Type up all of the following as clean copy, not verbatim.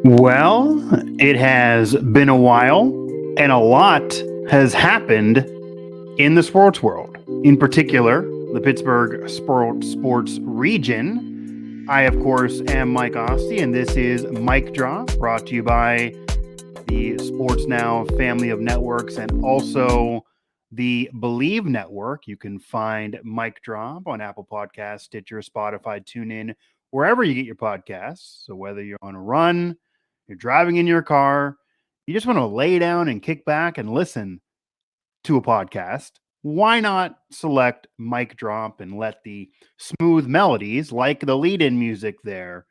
Well, it has been a while, and a lot has happened in the sports world. In particular, the Pittsburgh sports region. I, of course, am Mike Asti, and this is Mike Drop, brought to you by the Sports Now family of networks and also the Believe Network. You can find Mike Drop on Apple Podcasts, Stitcher, Spotify, TuneIn, wherever you get your podcasts. So whether you're on a run, you're driving in your car, you just want to lay down and kick back and listen to a podcast, why not select Mic Drop and let the smooth melodies, like the lead-in music there,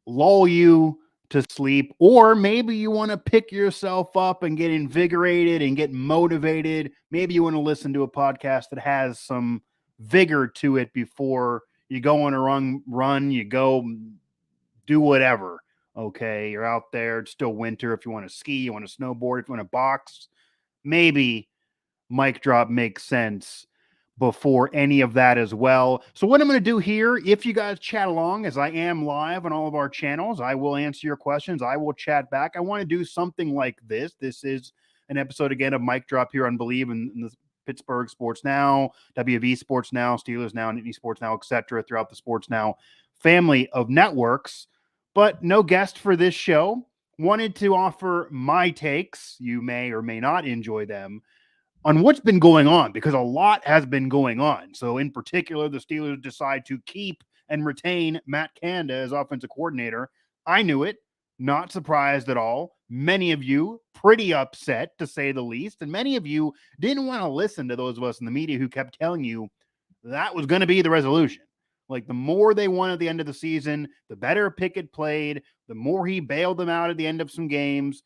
lull you to sleep? Or maybe you want to pick yourself up and get invigorated and get motivated. Maybe you want to listen to a podcast that has some vigor to it before you go on a run, you go do whatever. Okay, you're out there, it's still winter. If you want to ski, you want to snowboard, if you want to box, maybe Mic Drop makes sense before any of that as well. So what I'm going to do here, if you guys chat along, as I am live on all of our channels, I will answer your questions. I will chat back. I want to do something like this. This is an episode again of Mic Drop here on Believe in the Pittsburgh Sports Now, WVU Sports Now, Steelers Now, Nittany Sports Now, etc. throughout the Sports Now family of networks. But no guest for this show. Wanted to offer my takes. You may or may not enjoy them on what's been going on, because a lot has been going on. So in particular, the Steelers decide to keep and retain Matt Canada as offensive coordinator. I knew it, not surprised at all. Many of you pretty upset, to say the least. And many of you didn't want to listen to those of us in the media who kept telling you that was going to be the resolution. Like, the more they won at the end of the season, the better Pickett played, the more he bailed them out at the end of some games,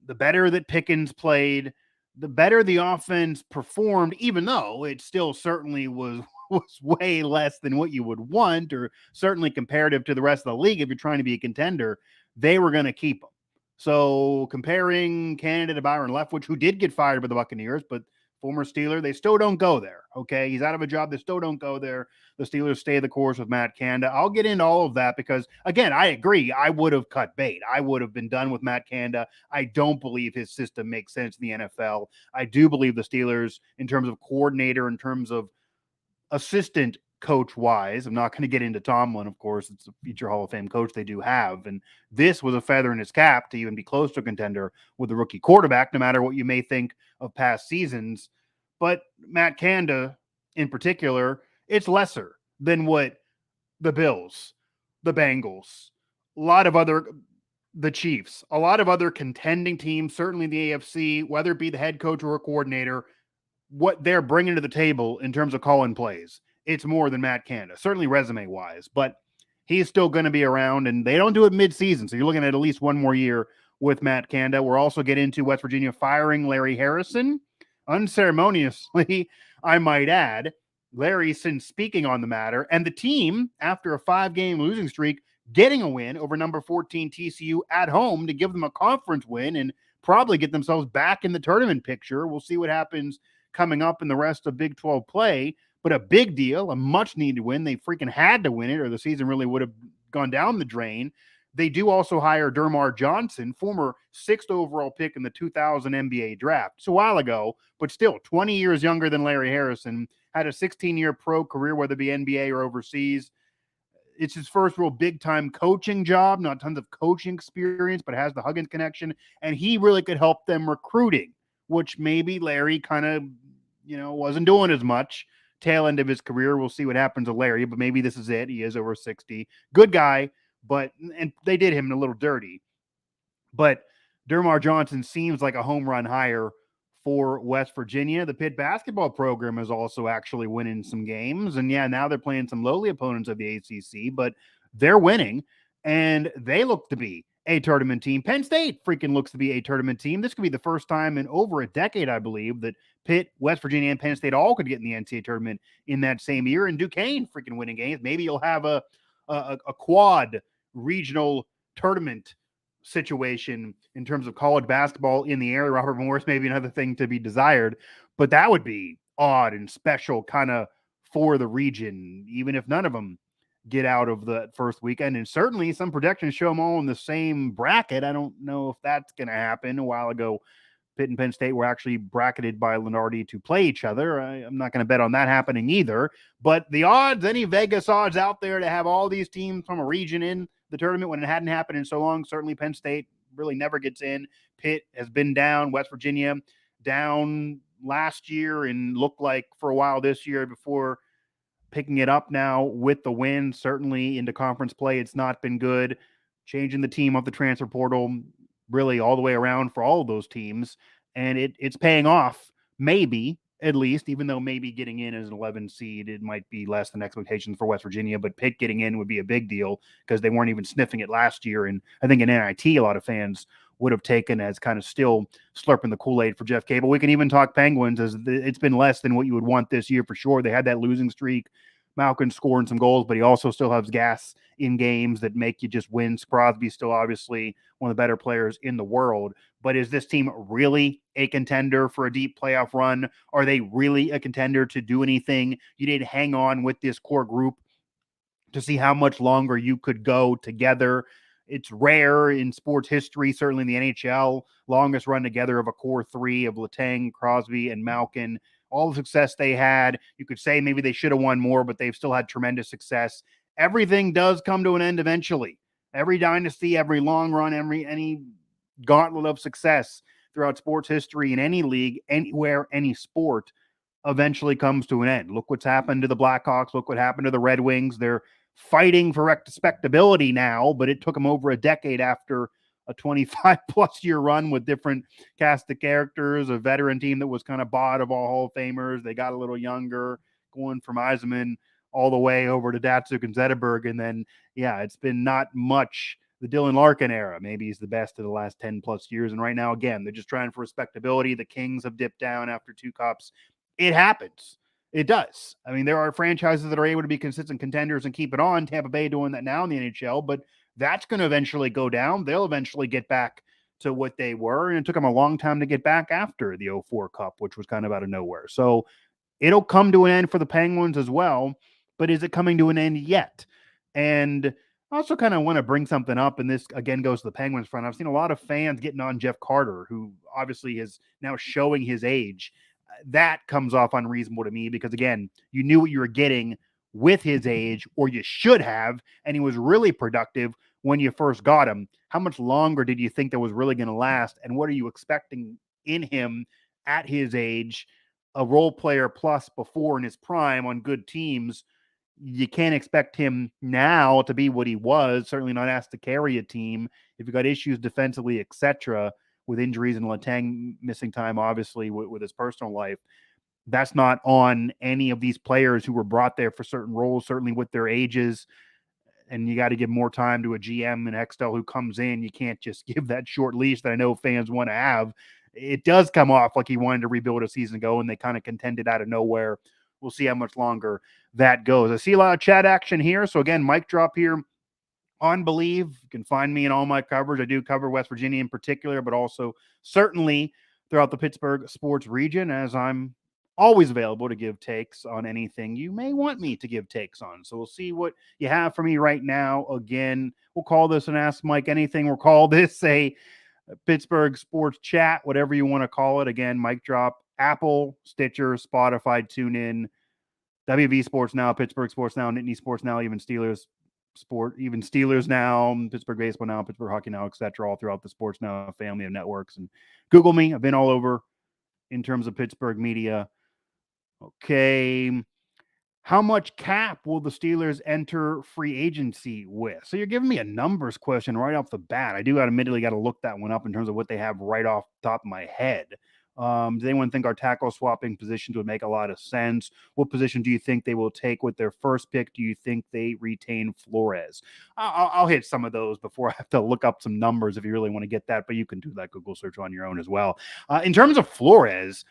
the better that Pickens played, the better the offense performed, even though it still certainly was way less than what you would want, or certainly comparative to the rest of the league. If you're trying to be a contender, they were going to keep him. So comparing Canada to Byron Leftwich, who did get fired by the Buccaneers, but former Steeler, they still don't go there. Okay, he's out of a job. They still don't go there. The Steelers stay the course with Matt Canada. I'll get into all of that because, again, I agree. I would have cut bait. I would have been done with Matt Canada. I don't believe his system makes sense in the NFL. I do believe the Steelers, in terms of coordinator, in terms of assistant coach wise, I'm not going to get into Tomlin, of course. It's a future Hall of Fame coach they do have. And this was a feather in his cap to even be close to a contender with a rookie quarterback, no matter what you may think of past seasons. But Matt Canada, in particular, it's lesser than what the Bills, the Bengals, the Chiefs, a lot of other contending teams, certainly in the AFC, whether it be the head coach or a coordinator, what they're bringing to the table in terms of calling plays, it's more than Matt Canada, certainly resume-wise. But he's still going to be around, and they don't do it mid-season, so you're looking at least one more year with Matt Canada. We'll also get into West Virginia firing Larry Harrison, unceremoniously, I might add. Larry since speaking on the matter, and the team, after a 5-game losing streak, getting a win over number 14 TCU at home to give them a conference win and probably get themselves back in the tournament picture. We'll see what happens coming up in the rest of Big 12 play, but a big deal, a much-needed win. They freaking had to win it, or the season really would have gone down the drain. They do also hire DerMarr Johnson, former 6th overall pick in the 2000 NBA draft. It's a while ago, but still 20 years younger than Larry Harrison, had a 16-year pro career, whether it be NBA or overseas. It's his first real big-time coaching job, not tons of coaching experience, but has the Huggins connection, and he really could help them recruiting, which maybe Larry kind of, wasn't doing as much tail end of his career. We'll see what happens to Larry, but maybe this is it. He is over 60. Good guy, and they did him a little dirty. But DerMarr Johnson seems like a home run hire for West Virginia. The Pitt basketball program is also actually winning some games. And yeah, now they're playing some lowly opponents of the ACC, but they're winning, and they look to be a tournament team. Penn State freaking looks to be a tournament team. This could be the first time in over a decade, I believe, that Pitt, West Virginia, and Penn State all could get in the NCAA tournament in that same year. And Duquesne freaking winning games. Maybe you'll have a quad regional tournament situation in terms of college basketball in the area. Robert Morris, maybe another thing to be desired, but that would be odd and special kind of for the region, even if none of them get out of the first weekend. And certainly some projections show them all in the same bracket. I don't know if that's going to happen. A while ago, Pitt and Penn State were actually bracketed by Lenardi to play each other. I'm not going to bet on that happening either. But the odds, any Vegas odds out there to have all these teams from a region in the tournament when it hadn't happened in so long, certainly Penn State really never gets in. Pitt has been down. West Virginia down last year and looked like for a while this year before picking it up now with the win. Certainly into conference play, it's not been good. Changing the team off the transfer portal, really all the way around for all of those teams. And it's paying off, maybe, at least, even though maybe getting in as an 11 seed, it might be less than expectations for West Virginia. But Pitt getting in would be a big deal because they weren't even sniffing it last year. And I think in NIT, a lot of fans would have taken as kind of still slurping the Kool-Aid for Jeff Cable. We can even talk Penguins, as it's been less than what you would want this year for sure. They had that losing streak. Malkin scoring some goals, but he also still has gas in games that make you just win. Crosby's still obviously one of the better players in the world. But is this team really a contender for a deep playoff run? Are they really a contender to do anything? You did hang on with this core group to see how much longer you could go together. It's rare in sports history, certainly in the NHL, longest run together of a core three of Letang, Crosby, and Malkin. All the success they had, you could say maybe they should have won more, but they've still had tremendous success. Everything does come to an end eventually. Every dynasty, every long run, any gauntlet of success throughout sports history in any league, anywhere, any sport, eventually comes to an end. Look what's happened to the Blackhawks. Look what happened to the Red Wings. They're fighting for respectability now, but it took them over a decade after a 25-plus year run with different cast of characters, a veteran team that was kind of bought of all Hall of Famers. They got a little younger, going from Yzerman all the way over to Datsuk and Zetterberg. And then, yeah, it's been not much the Dylan Larkin era. Maybe he's the best of the last 10-plus years. And right now, again, they're just trying for respectability. The Kings have dipped down after 2 cups. It happens. It does. I mean, there are franchises that are able to be consistent contenders and keep it on. Tampa Bay doing that now in the NHL, but that's going to eventually go down. They'll eventually get back to what they were, and it took them a long time to get back after the 04 Cup, which was kind of out of nowhere. So it'll come to an end for the Penguins as well, but is it coming to an end yet? And I also kind of want to bring something up, and this, again, goes to the Penguins front. I've seen a lot of fans getting on Jeff Carter, who obviously is now showing his age. That comes off unreasonable to me because, again, you knew what you were getting with his age, or you should have, and he was really productive when you first got him. How much longer did you think that was really going to last, and what are you expecting in him at his age? A role player plus before in his prime on good teams. You can't expect him now to be what he was, certainly not asked to carry a team. If you got issues defensively, etc., with injuries and Letang missing time, obviously, with his personal life, that's not on any of these players who were brought there for certain roles, certainly with their ages. And you got to give more time to a GM and Hextall who comes in. You can't just give that short leash that I know fans want to have. It does come off like he wanted to rebuild a season ago, and they kind of contended out of nowhere. We'll see how much longer that goes. I see a lot of chat action here. So again, mic drop here on Believe. You can find me in all my coverage. I do cover West Virginia in particular, but also certainly throughout the Pittsburgh sports region, as I'm always available to give takes on anything you may want me to give takes on. So we'll see what you have for me right now. Again, we'll call this an Ask Mike Anything. We'll call this a Pittsburgh sports chat, whatever you want to call it. Again, mic drop, Apple, Stitcher, Spotify, TuneIn, WV Sports Now, Pittsburgh Sports Now, Nittany Sports Now, even Steelers Now, Pittsburgh Baseball Now, Pittsburgh Hockey Now, etc., all throughout the Sports Now family of networks. And Google me. I've been all over in terms of Pittsburgh media. Okay. How much cap will the Steelers enter free agency with? So you're giving me a numbers question right off the bat. I do admittedly got to look that one up in terms of what they have right off the top of my head. Does anyone think our tackle swapping positions would make a lot of sense? What position do you think they will take with their first pick? Do you think they retain Flores? I'll hit some of those before I have to look up some numbers if you really want to get that, but you can do that Google search on your own as well. In terms of Flores,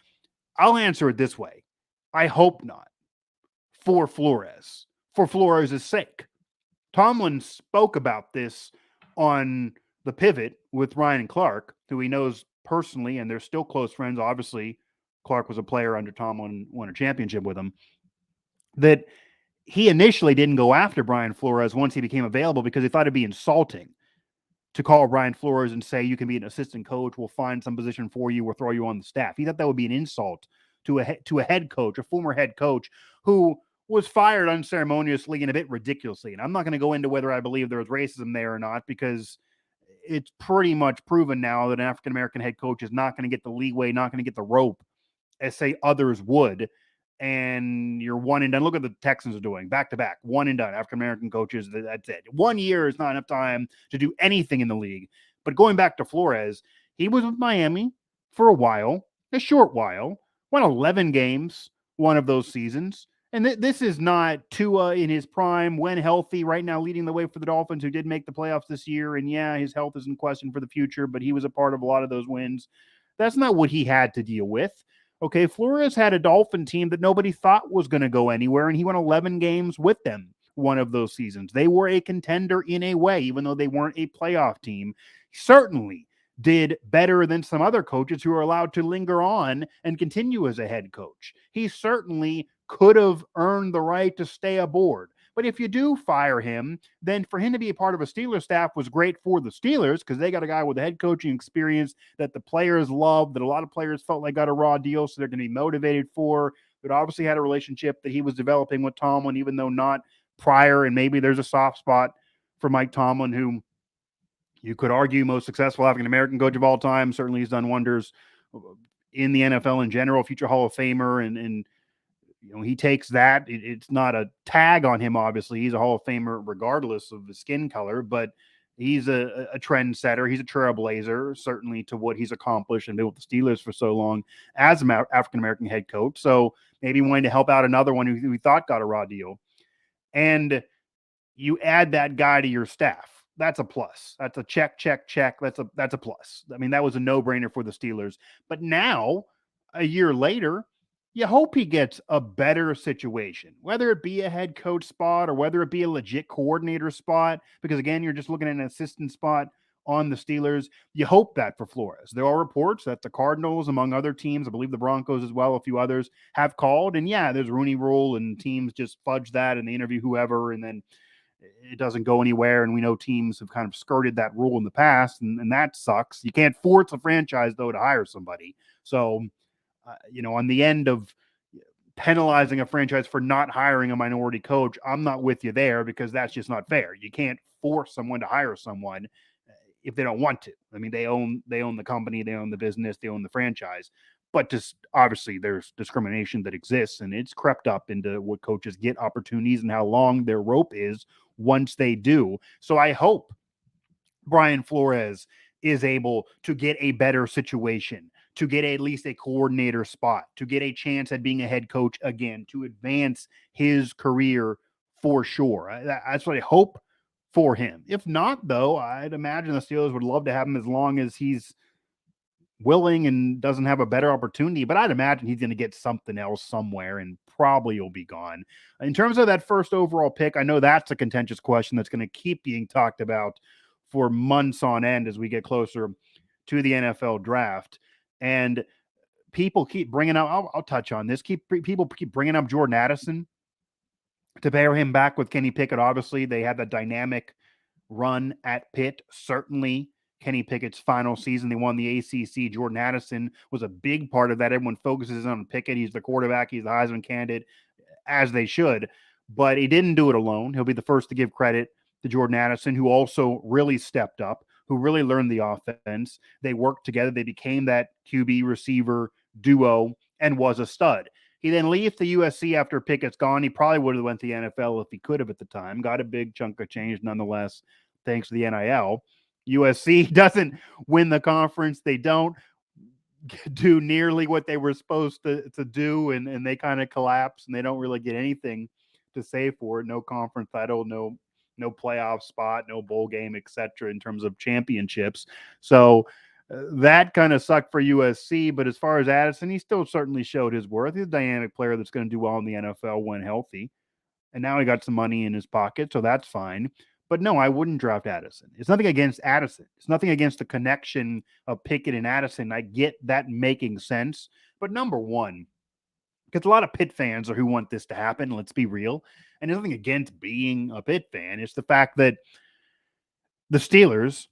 I'll answer it this way. I hope not. For Flores' sake. Tomlin spoke about this on the pivot with Ryan Clark, who he knows personally, and they're still close friends. Obviously, Clark was a player under Tomlin, won a championship with him. That he initially didn't go after Brian Flores once he became available because he thought it'd be insulting to call Brian Flores and say, you can be an assistant coach, we'll find some position for you, we'll throw you on the staff. He thought that would be an insult to a head coach, a former head coach who was fired unceremoniously and a bit ridiculously. And I'm not going to go into whether I believe there was racism there or not, because it's pretty much proven now that an African-American head coach is not going to get the leeway, not going to get the rope as say others would. And you're one and done. Look what the Texans are doing back to back, one and done. African American coaches, that's it. 1 year is not enough time to do anything in the league. But going back to Flores, he was with Miami for a while, a short while, won 11 games one of those seasons. And this is not Tua in his prime, when healthy, right now leading the way for the Dolphins, who did make the playoffs this year. And yeah, his health is in question for the future, but he was a part of a lot of those wins. That's not what he had to deal with. Okay, Flores had a Dolphin team that nobody thought was going to go anywhere, and he won 11 games with them one of those seasons. They were a contender in a way, even though they weren't a playoff team. Certainly did better than some other coaches who are allowed to linger on and continue as a head coach. He certainly could have earned the right to stay aboard. But if you do fire him, then for him to be a part of a Steelers staff was great for the Steelers, because they got a guy with a head coaching experience that the players love, that a lot of players felt like got a raw deal, so they're going to be motivated for. But obviously had a relationship that he was developing with Tomlin, even though not prior. And maybe there's a soft spot for Mike Tomlin, who you could argue most successful African-American coach of all time. Certainly he's done wonders in the NFL in general, future Hall of Famer, and he takes that. It's not a tag on him, obviously. He's a Hall of Famer regardless of the skin color, but he's a trendsetter. He's a trailblazer, certainly, to what he's accomplished and been with the Steelers for so long as an African-American head coach. So maybe wanting to help out another one who we thought got a raw deal. And you add that guy to your staff. That's a plus. That's a check. That's a plus. I mean, that was a no-brainer for the Steelers. But now, a year later, you hope he gets a better situation, whether it be a head coach spot or whether it be a legit coordinator spot, because again, you're just looking at an assistant spot on the Steelers. You hope that for Flores. There are reports that the Cardinals, among other teams, I believe the Broncos as well, a few others, have called. And yeah, there's Rooney Rule, and teams just fudge that and they interview whoever, and then it doesn't go anywhere. And we know teams have kind of skirted that rule in the past, and that sucks. You can't force a franchise, though, to hire somebody. So, on the end of penalizing a franchise for not hiring a minority coach, I'm not with you there, because that's just not fair. You can't force someone to hire someone if they don't want to. I mean, they own the company, they own the business, they own the franchise. But just obviously there's discrimination that exists, and it's crept up into what coaches get opportunities and how long their rope is once they do. So I hope Brian Flores is able to get a better situation, to get at least a coordinator spot, to get a chance at being a head coach again, to advance his career for sure. That's what I hope for him. If not, though, I'd imagine the Steelers would love to have him as long as he's willing and doesn't have a better opportunity. But I'd imagine he's going to get something else somewhere, and probably will be gone. In terms of that first overall pick, I know that's a contentious question that's going to keep being talked about for months on end as we get closer to the NFL draft. And people keep bringing up, I'll touch on this, people keep bringing up Jordan Addison to pair him back with Kenny Pickett. Obviously, they had that dynamic run at Pitt. Certainly, Kenny Pickett's final season, they won the ACC. Jordan Addison was a big part of that. Everyone focuses on Pickett. He's the quarterback. He's the Heisman candidate, as they should. But he didn't do it alone. He'll be the first to give credit to Jordan Addison, who also really stepped up, who really learned the offense. They worked together. They became that QB receiver duo and was a stud. He then leaves to USC after Pickett's gone. He probably would have went to the NFL if he could have at the time. Got a big chunk of change nonetheless, thanks to the NIL. USC doesn't win the conference. They don't do nearly what they were supposed to do, and they kind of collapse, and they don't really get anything to say for it. No conference title, no playoff spot, no bowl game, etc. in terms of championships. So that kind of sucked for USC. But as far as Addison, he still certainly showed his worth. He's a dynamic player that's going to do well in the NFL when healthy. And now he got some money in his pocket, so that's fine. But no, I wouldn't draft Addison. It's nothing against Addison. It's nothing against the connection of Pickett and Addison. I get that making sense. But number one, because a lot of Pitt fans are who want this to happen, let's be real. and there's nothing against being a Pitt fan. It's the fact that the Steelers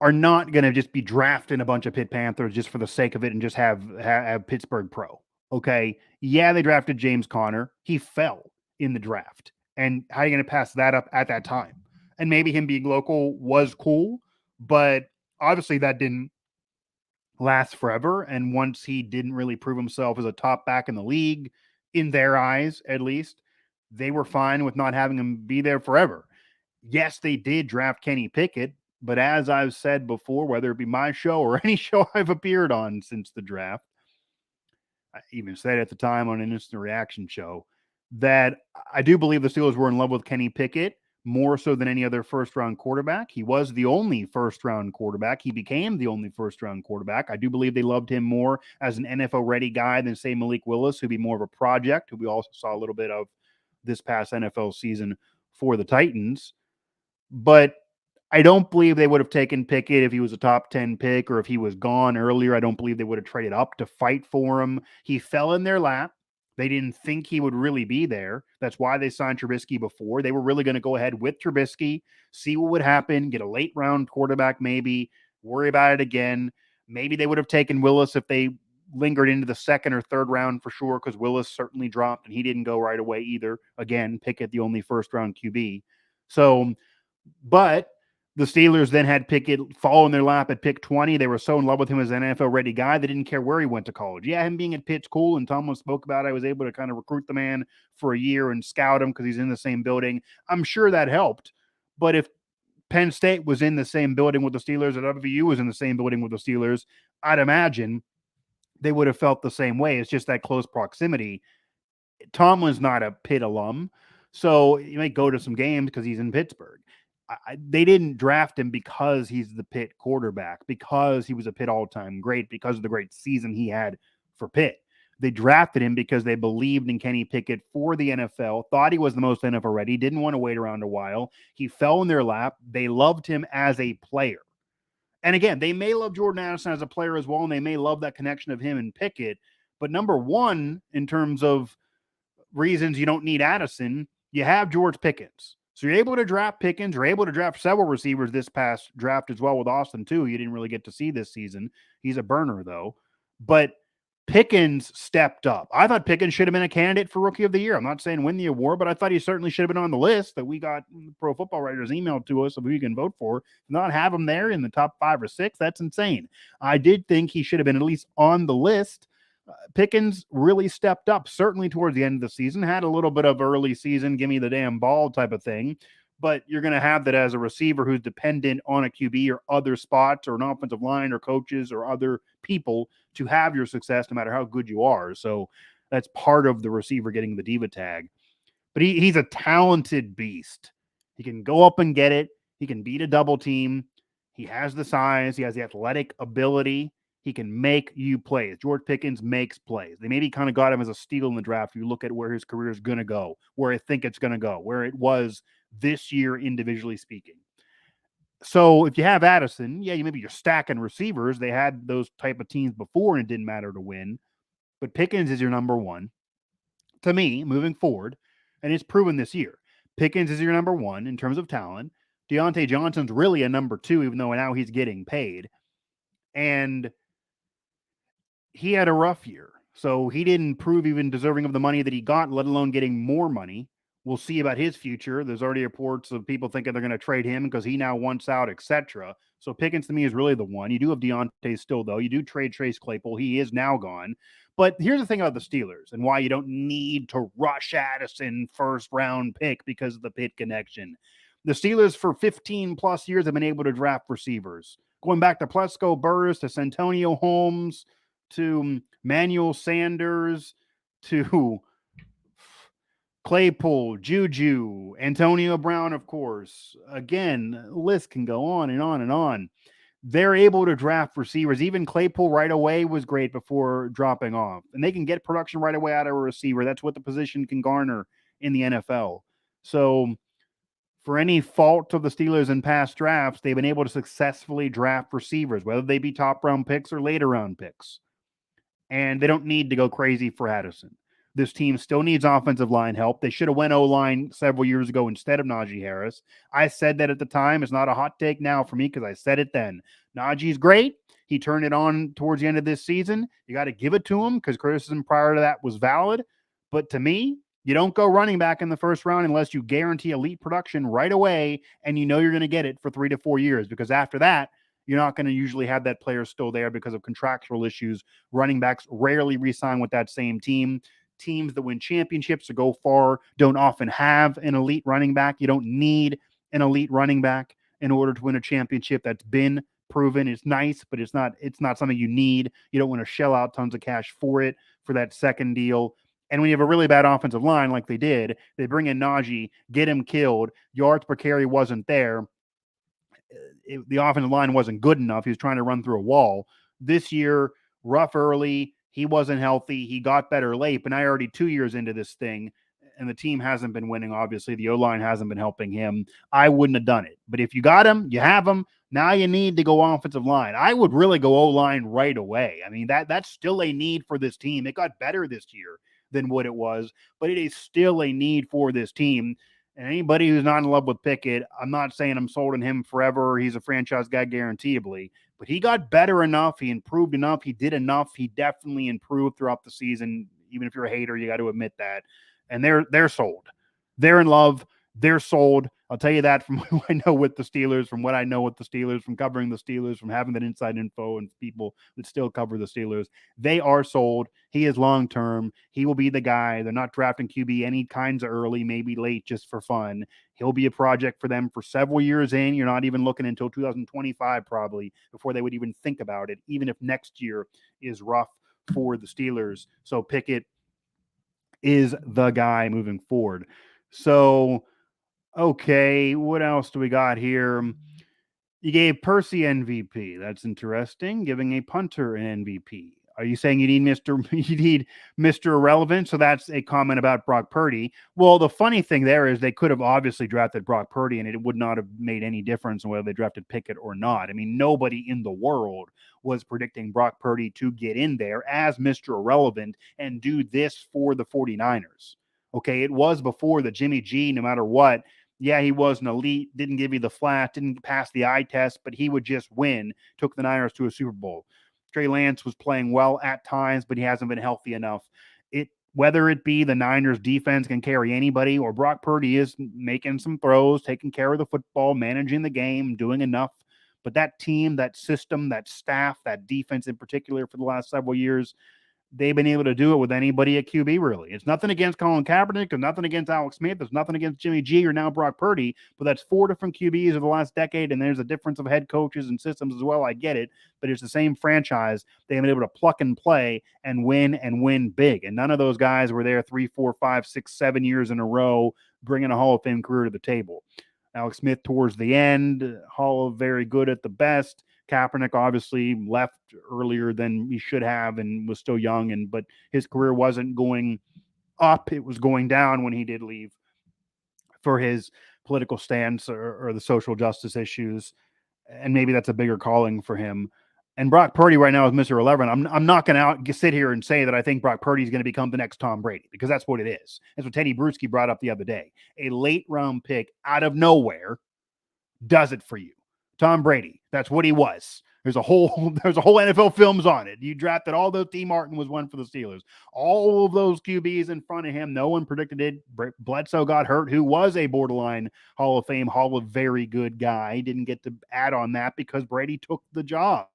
are not going to just be drafting a bunch of Pitt Panthers just for the sake of it and just have Pittsburgh pro. Okay. Yeah, they drafted James Conner. He fell in the draft. And how are you going to pass that up at that time? And maybe him being local was cool, but obviously that didn't last forever. And once he didn't really prove himself as a top back in the league, in their eyes at least, they were fine with not having him be there forever. Yes, they did draft Kenny Pickett, but as I've said before, whether it be my show or any show I've appeared on since the draft, I even said at the time on an instant reaction show that I do believe the Steelers were in love with Kenny Pickett more so than any other first-round quarterback. He was the only first-round quarterback. He became the only first-round quarterback. I do believe they loved him more as an NFL-ready guy than, say, Malik Willis, who'd be more of a project, who we also saw a little bit of this past NFL season for the Titans. But I don't believe they would have taken Pickett if he was a top 10 pick or if he was gone earlier. I don't believe they would have traded up to fight for him. He fell in their lap. They didn't think he would really be there. That's why they signed Trubisky before. They were really going to go ahead with Trubisky, see what would happen, get a late round quarterback maybe, worry about it again. Maybe they would have taken Willis if they lingered into the second or third round for sure, because Willis certainly dropped and he didn't go right away either. Again, Pickett, the only first round QB. So, but the Steelers then had Pickett fall in their lap at pick 20. They were so in love with him as an NFL-ready guy, they didn't care where he went to college. Yeah, him being at Pitt's cool, and Tomlin spoke about it. I was able to kind of recruit the man for a year and scout him because he's in the same building. I'm sure that helped. But if Penn State was in the same building with the Steelers, or WVU was in the same building with the Steelers, I'd imagine they would have felt the same way. It's just that close proximity. Tomlin's not a Pitt alum, so he might go to some games because he's in Pittsburgh. They didn't draft him because he's the Pitt quarterback, because he was a Pitt all-time great, because of the great season he had for Pitt. They drafted him because they believed in Kenny Pickett for the NFL, thought he was the most NFL ready, didn't want to wait around a while. He fell in their lap. They loved him as a player. And again, they may love Jordan Addison as a player as well, and they may love that connection of him and Pickett. But number one, in terms of reasons you don't need Addison, you have George Pickens. So you're able to draft Pickens. You're able to draft several receivers this past draft as well with Austin, too. You didn't really get to see this season. He's a burner, though. But Pickens stepped up. I thought Pickens should have been a candidate for Rookie of the Year. I'm not saying win the award, but I thought he certainly should have been on the list that we got Pro Football Writers emailed to us of who you can vote for. Not have him there in the top 5 or 6. That's insane. I did think he should have been at least on the list. Pickens really stepped up, certainly towards the end of the season, had a little bit of early season, give me the damn ball type of thing. But you're going to have that as a receiver who's dependent on a QB or other spots or an offensive line or coaches or other people to have your success, no matter how good you are. So that's part of the receiver getting the diva tag. But he's a talented beast. He can go up and get it. He can beat a double team. He has the size. He has the athletic ability. He can make you plays. George Pickens makes plays. They maybe kind of got him as a steal in the draft. You look at where his career is going to go, where I think it's going to go, where it was this year individually speaking. So if you have Addison, yeah, maybe you're stacking receivers. They had those type of teams before and it didn't matter to win. But Pickens is your number one. To me, moving forward, and it's proven this year, Pickens is your number one in terms of talent. Deontay Johnson's really a number two, even though now he's getting paid. And he had a rough year. So he didn't prove even deserving of the money that he got, let alone getting more money. We'll see about his future. There's already reports of people thinking they're going to trade him because he now wants out, etc. So Pickens to me is really the one. You do have Deontay still, though. You do trade Chase Claypool. He is now gone. But here's the thing about the Steelers and why you don't need to rush Addison first-round pick because of the Pitt connection. The Steelers for 15-plus years have been able to draft receivers. Going back to Plesko Burris, to Santonio Holmes, to Manuel Sanders, to Claypool, Juju, Antonio Brown, of course. Again, the list can go on and on and on. They're able to draft receivers. Even Claypool right away was great before dropping off. And they can get production right away out of a receiver. That's what the position can garner in the NFL. So for any fault of the Steelers in past drafts, they've been able to successfully draft receivers, whether they be top round picks or later round picks. And they don't need to go crazy for Addison. This team still needs offensive line help. They should have went O-line several years ago instead of Najee Harris. I said that at the time. It's not a hot take now for me because I said it then. Najee's great. He turned it on towards the end of this season. You got to give it to him because criticism prior to that was valid. But to me, you don't go running back in the first round unless you guarantee elite production right away and you know you're going to get it for 3 to 4 years, because after that, you're not going to usually have that player still there because of contractual issues. Running backs rarely re-sign with that same team. Teams that win championships or go far don't often have an elite running back. You don't need an elite running back in order to win a championship. That's been proven. It's nice, but it's not something you need. You don't want to shell out tons of cash for it, for that second deal. And when you have a really bad offensive line like they did, they bring in Najee, get him killed. Yards per carry wasn't there. The offensive line wasn't good enough. He was trying to run through a wall. This year, rough early. He wasn't healthy. He got better late, but now you're already 2 years into this thing, and the team hasn't been winning, obviously. The O-line hasn't been helping him. I wouldn't have done it. But if you got him, you have him. Now you need to go offensive line. I would really go O-line right away. I mean, that's still a need for this team. It got better this year than what it was, but it is still a need for this team. And anybody who's not in love with Pickett, I'm not saying I'm sold on him forever. He's a franchise guy guaranteeably, but he got better enough. He improved enough. He did enough. He definitely improved throughout the season. Even if you're a hater, you got to admit that. And they're sold. They're in love. They're sold. I'll tell you that from who I know with the Steelers, from what I know with the Steelers, from covering the Steelers, from having that inside info and people that still cover the Steelers. They are sold. He is long-term. He will be the guy. They're not drafting QB any kinds of early, maybe late just for fun. He'll be a project for them for several years in. You're not even looking until 2025 probably before they would even think about it, even if next year is rough for the Steelers. So Pickett is the guy moving forward. So, okay, what else do we got here? You gave Percy MVP. That's interesting. Giving a punter an MVP. Are you saying you need Mr. Irrelevant? So that's a comment about Brock Purdy. Well, the funny thing there is they could have obviously drafted Brock Purdy, and it would not have made any difference whether they drafted Pickett or not. I mean, nobody in the world was predicting Brock Purdy to get in there as Mr. Irrelevant and do this for the 49ers. Okay, it was before the Jimmy G, no matter what. Yeah, he was an elite, didn't give you the flat, didn't pass the eye test, but he would just win, took the Niners to a Super Bowl. Trey Lance was playing well at times, but he hasn't been healthy enough. Whether it be the Niners defense can carry anybody or Brock Purdy is making some throws, taking care of the football, managing the game, doing enough. But that team, that system, that staff, that defense in particular for the last several years, they've been able to do it with anybody at QB, really. It's nothing against Colin Kaepernick. There's nothing against Alex Smith. There's nothing against Jimmy G or now Brock Purdy. But that's 4 different QBs of the last decade, and there's a difference of head coaches and systems as well. I get it. But it's the same franchise. They've been able to pluck and play and win big. And none of those guys were there 3, 4, 5, 6, 7 years in a row, bringing a Hall of Fame career to the table. Alex Smith towards the end, Hall of very good at the best. Kaepernick obviously left earlier than he should have and was still young, but his career wasn't going up. It was going down when he did leave for his political stance or the social justice issues. And maybe that's a bigger calling for him. And Brock Purdy right now is Mr. 11. I'm not going to sit here and say that I think Brock Purdy is going to become the next Tom Brady, because that's what it is. That's what Teddy Bruschi brought up the other day. A late round pick out of nowhere does it for you. Tom Brady, that's what he was. There's a whole NFL films on it. You drafted all those. T. Martin was one for the Steelers. All of those QBs in front of him, no one predicted it. Bledsoe got hurt, who was a borderline Hall of Fame, Hall of very good guy. He didn't get to add on that because Brady took the job.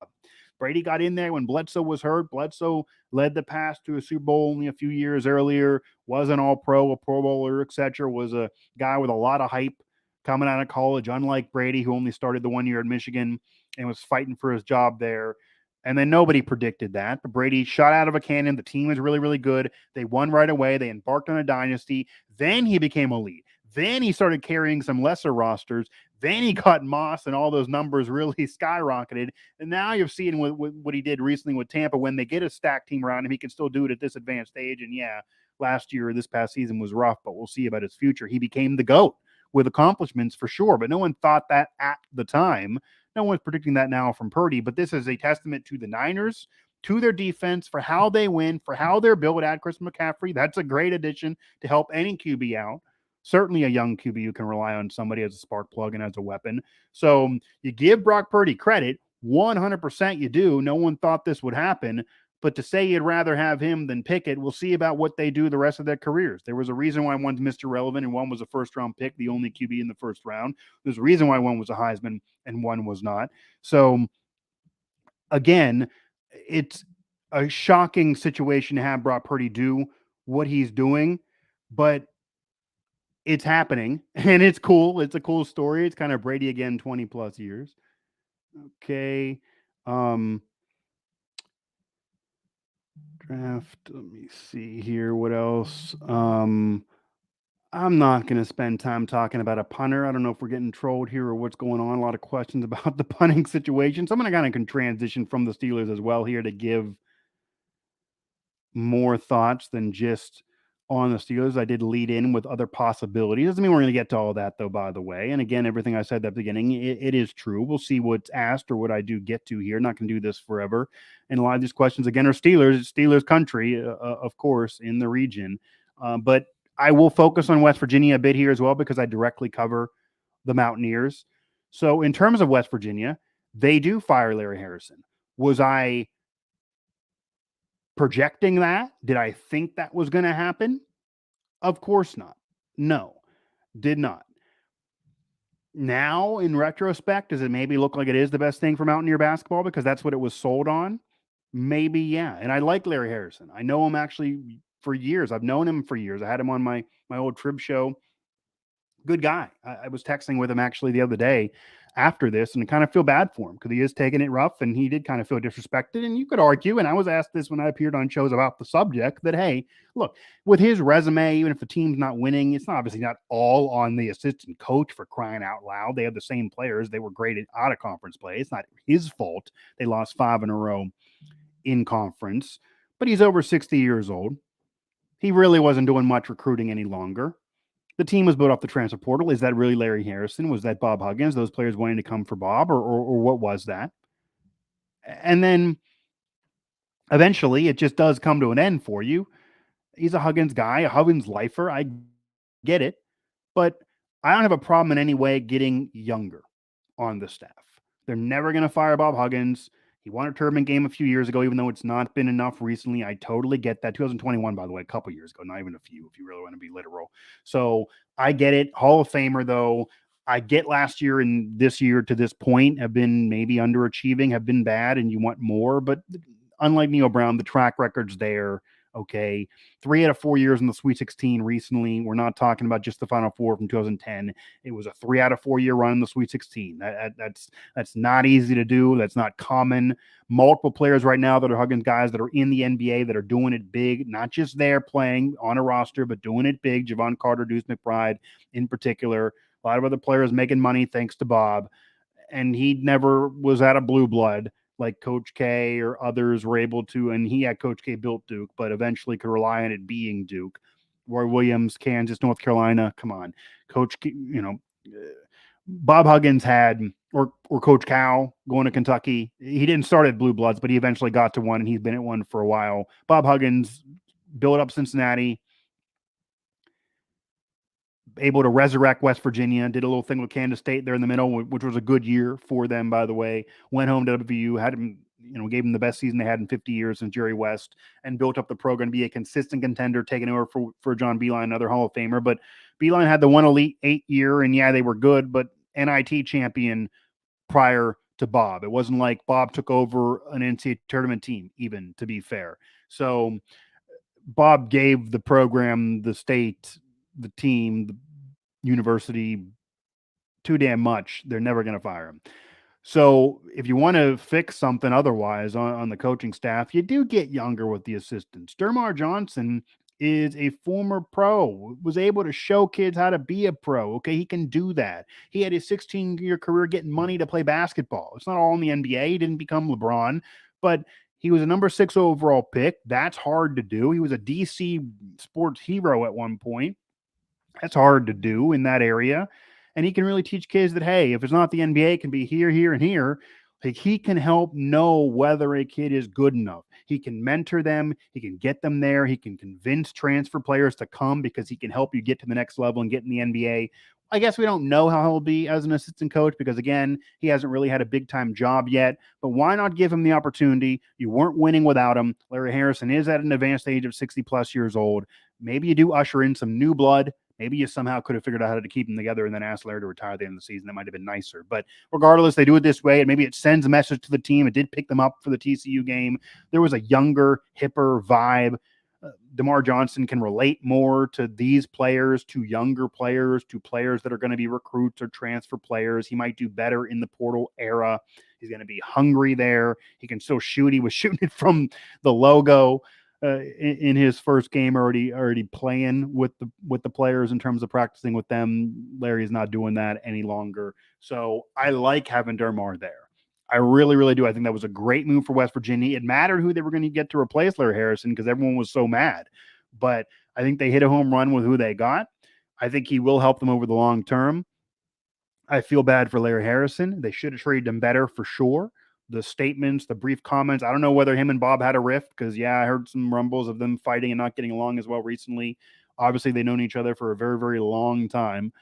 Brady got in there when Bledsoe was hurt. Bledsoe led the pass to a Super Bowl only a few years earlier, was an all-pro, a Pro Bowler, etc. Was a guy with a lot of hype coming out of college, unlike Brady, who only started the 1 year at Michigan and was fighting for his job there. And then nobody predicted that. But Brady shot out of a cannon. The team was really, really good. They won right away. They embarked on a dynasty. Then he became elite. Then he started carrying some lesser rosters. Then he got Moss, and all those numbers really skyrocketed. And now you've seen what he did recently with Tampa. When they get a stacked team around him, he can still do it at this advanced stage. And yeah, last year, this past season was rough, but we'll see about his future. He became the GOAT with accomplishments for sure, but no one thought that at the time. No one's predicting that now from Purdy, but this is a testament to the Niners, to their defense, for how they win, for how they're built. Add Chris McCaffrey. That's a great addition to help any QB out. Certainly a young QB you can rely on somebody as a spark plug and as a weapon. So you give Brock Purdy credit. 100% you do. No one thought this would happen. But to say you'd rather have him than Pickett, we'll see about what they do the rest of their careers. There was a reason why one's Mr. Relevant and one was a first-round pick, the only QB in the first round. There's a reason why one was a Heisman and one was not. So, again, it's a shocking situation to have Brock Purdy do what he's doing, but it's happening, and it's cool. It's a cool story. It's kind of Brady again, 20-plus years. Okay. Draft. Let me see here. What else? I'm not going to spend time talking about a punter. I don't know if we're getting trolled here or what's going on. A lot of questions about the punting situation. So I'm going to kind of transition from the Steelers as well here to give more thoughts than just on the Steelers. I did lead in with other possibilities. Doesn't mean we're going to get to all that, though, by the way. And again, everything I said at the beginning, it is true. We'll see what's asked or what I do get to here. Not going to do this forever. And a lot of these questions, again, are Steelers country, of course, in the region. But I will focus on West Virginia a bit here as well because I directly cover the Mountaineers. So in terms of West Virginia, they do fire Larry Harrison. Was I projecting that? Did I think that was going to happen? Of course not. No, did not. Now, in retrospect, does it maybe look like it is the best thing for Mountaineer basketball because that's what it was sold on? Maybe, yeah. And I like Larry Harrison. I know him actually for years. I've known him for years. I had him on my old Trib show. Good guy. I was texting with him actually the other day after this, and I kind of feel bad for him because he is taking it rough, and he did kind of feel disrespected. And you could argue, and I was asked this when I appeared on shows about the subject, that, hey, look, with his resume, even if the team's not winning, it's obviously not all on the assistant coach for crying out loud. They have the same players. They were great at out-of-conference play. It's not his fault they lost 5 in a row in conference, but he's over 60 years old. He really wasn't doing much recruiting any longer. The team was built off the transfer portal. Is that really Larry Harrison? Was that Bob Huggins? Those players wanting to come for Bob, or what was that? And then eventually it just does come to an end for you. He's a Huggins guy, a Huggins lifer. I get it. But I don't have a problem in any way getting younger on the staff. They're never going to fire Bob Huggins. He won a tournament game a few years ago, even though it's not been enough recently. I totally get that. 2021, by the way, a couple years ago, not even a few, if you really want to be literal. So I get it. Hall of Famer, though. I get last year and this year to this point have been maybe underachieving, have been bad, and you want more. But unlike Neil Brown, the track record's there. Okay. 3 out of 4 years in the Sweet 16 recently. We're not talking about just the Final Four from 2010. It was a 3 out of 4 year run in the Sweet 16. That's not easy to do. That's not common. Multiple players right now that are Huggins guys that are in the NBA that are doing it big, not just there playing on a roster, but doing it big. Javon Carter, Deuce McBride in particular. A lot of other players making money thanks to Bob. And he never was out of blue blood like Coach K or others were able to, and he had Coach K built Duke, but eventually could rely on it being Duke. Roy Williams, Kansas, North Carolina, come on. Coach, Bob Huggins had, or Coach Cal going to Kentucky. He didn't start at Blue Bloods, but he eventually got to one, and he's been at one for a while. Bob Huggins built up Cincinnati, able to resurrect West Virginia, did a little thing with Kansas State there in the middle, which was a good year for them, by the way. Went home to WVU, had him, gave him the best season they had in 50 years since Jerry West, and built up the program to be a consistent contender, taking over for John Beilein, another Hall of Famer. But Beilein had the one Elite 8 year, and yeah, they were good, but NIT champion prior to Bob. It wasn't like Bob took over an NCAA tournament team, even, to be fair. So Bob gave the program, the state, the team, the university, too damn much. They're never going to fire him. So if you want to fix something otherwise on the coaching staff, you do get younger with the assistants. DerMarr Johnson is a former pro, was able to show kids how to be a pro. Okay, he can do that. He had his 16-year career getting money to play basketball. It's not all in the NBA. He didn't become LeBron, but he was a number 6 overall pick. That's hard to do. He was a DC sports hero at one point. That's hard to do in that area. And he can really teach kids that, hey, if it's not the NBA, it can be here, here, and here. Like, he can help know whether a kid is good enough. He can mentor them. He can get them there. He can convince transfer players to come because he can help you get to the next level and get in the NBA. I guess we don't know how he'll be as an assistant coach because, again, he hasn't really had a big time job yet. But why not give him the opportunity? You weren't winning without him. Larry Harrison is at an advanced age of 60 plus years old. Maybe you do usher in some new blood. Maybe you somehow could have figured out how to keep them together and then ask Larry to retire at the end of the season. That might have been nicer. But regardless, they do it this way, and maybe it sends a message to the team. It did pick them up for the TCU game. There was a younger, hipper vibe. DerMarr Johnson can relate more to these players, to younger players, to players that are going to be recruits or transfer players. He might do better in the portal era. He's going to be hungry there. He can still shoot. He was shooting it from the logo. In his first game, already playing with the players in terms of practicing with them. Larry's not doing that any longer. So I like having DerMarr there. I really, really do. I think that was a great move for West Virginia. It mattered who they were going to get to replace Larry Harrison because everyone was so mad. But I think they hit a home run with who they got. I think he will help them over the long term. I feel bad for Larry Harrison. They should have treated him better for sure. The statements, the brief comments. I don't know whether him and Bob had a rift because, yeah, I heard some rumbles of them fighting and not getting along as well recently. Obviously, they've known each other for a very, very long time,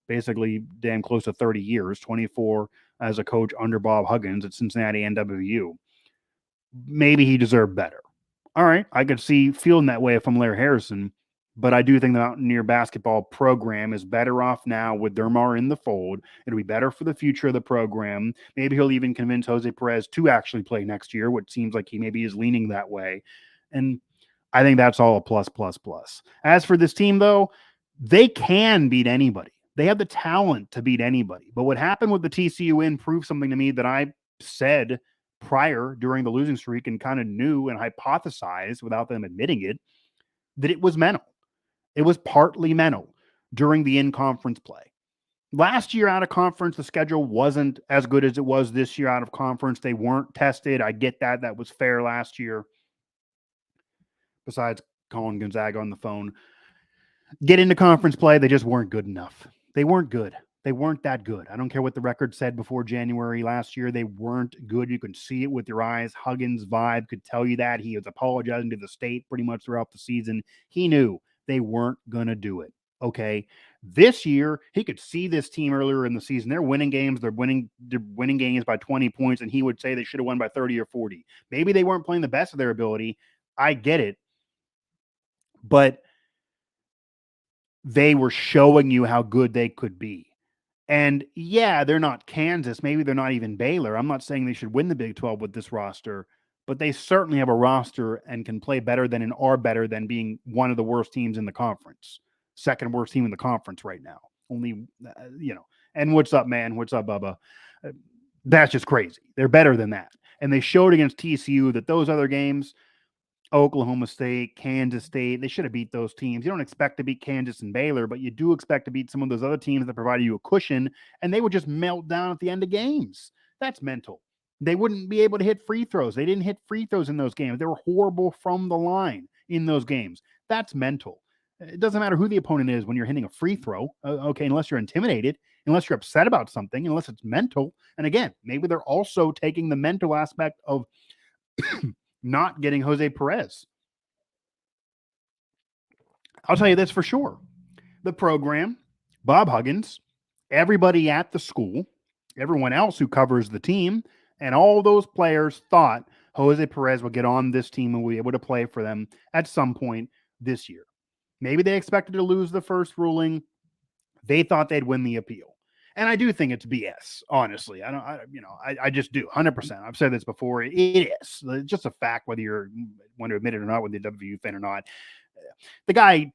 basically damn close to 30 years, 24 as a coach under Bob Huggins at Cincinnati and WVU. Maybe he deserved better. All right, I could see feeling that way if I'm Larry Harrison, but I do think the Mountaineer basketball program is better off now with DerMarr in the fold. It'll be better for the future of the program. Maybe he'll even convince Jose Perez to actually play next year, which seems like he maybe is leaning that way. And I think that's all a plus, plus, plus. As for this team, though, they can beat anybody. They have the talent to beat anybody. But what happened with the TCU win proved something to me that I said prior during the losing streak and kind of knew and hypothesized without them admitting it, that it was mental. It was partly mental during the in-conference play. Last year out of conference, the schedule wasn't as good as it was this year out of conference. They weren't tested. I get that. That was fair last year. Besides calling Gonzaga on the phone. Get into conference play, they just weren't good enough. They weren't good. They weren't that good. I don't care what the record said before January last year. They weren't good. You can see it with your eyes. Huggins' vibe could tell you that. He was apologizing to the state pretty much throughout the season. He knew they weren't going to do it. Okay. This year, he could see this team earlier in the season. They're winning games. They're winning games by 20 points, and he would say they should have won by 30 or 40. Maybe they weren't playing the best of their ability. I get it. But they were showing you how good they could be. And yeah, they're not Kansas. Maybe they're not even Baylor. I'm not saying they should win the Big 12 with this roster, but they certainly have a roster and can play better than and are better than being one of the worst teams in the conference. Second worst team in the conference right now. Only, and what's up, man? What's up, Bubba? That's just crazy. They're better than that. And they showed against TCU that those other games, Oklahoma State, Kansas State, they should have beat those teams. You don't expect to beat Kansas and Baylor, but you do expect to beat some of those other teams that provided you a cushion, and they would just melt down at the end of games. That's mental. They wouldn't be able to hit free throws. They didn't hit free throws in those games. They were horrible from the line in those games. That's mental. It doesn't matter who the opponent is when you're hitting a free throw, okay, unless you're intimidated, unless you're upset about something, unless it's mental. And again, maybe they're also taking the mental aspect of not getting Jose Perez. I'll tell you this for sure. The program, Bob Huggins, everybody at the school, everyone else who covers the team, and all those players thought Jose Perez would get on this team and be able to play for them at some point this year. Maybe they expected to lose the first ruling. They thought they'd win the appeal. And I do think it's BS, honestly. I just do 100%. I've said this before. It is. It's just a fact, whether you want to admit it or not, whether you're a WVU fan or not. The guy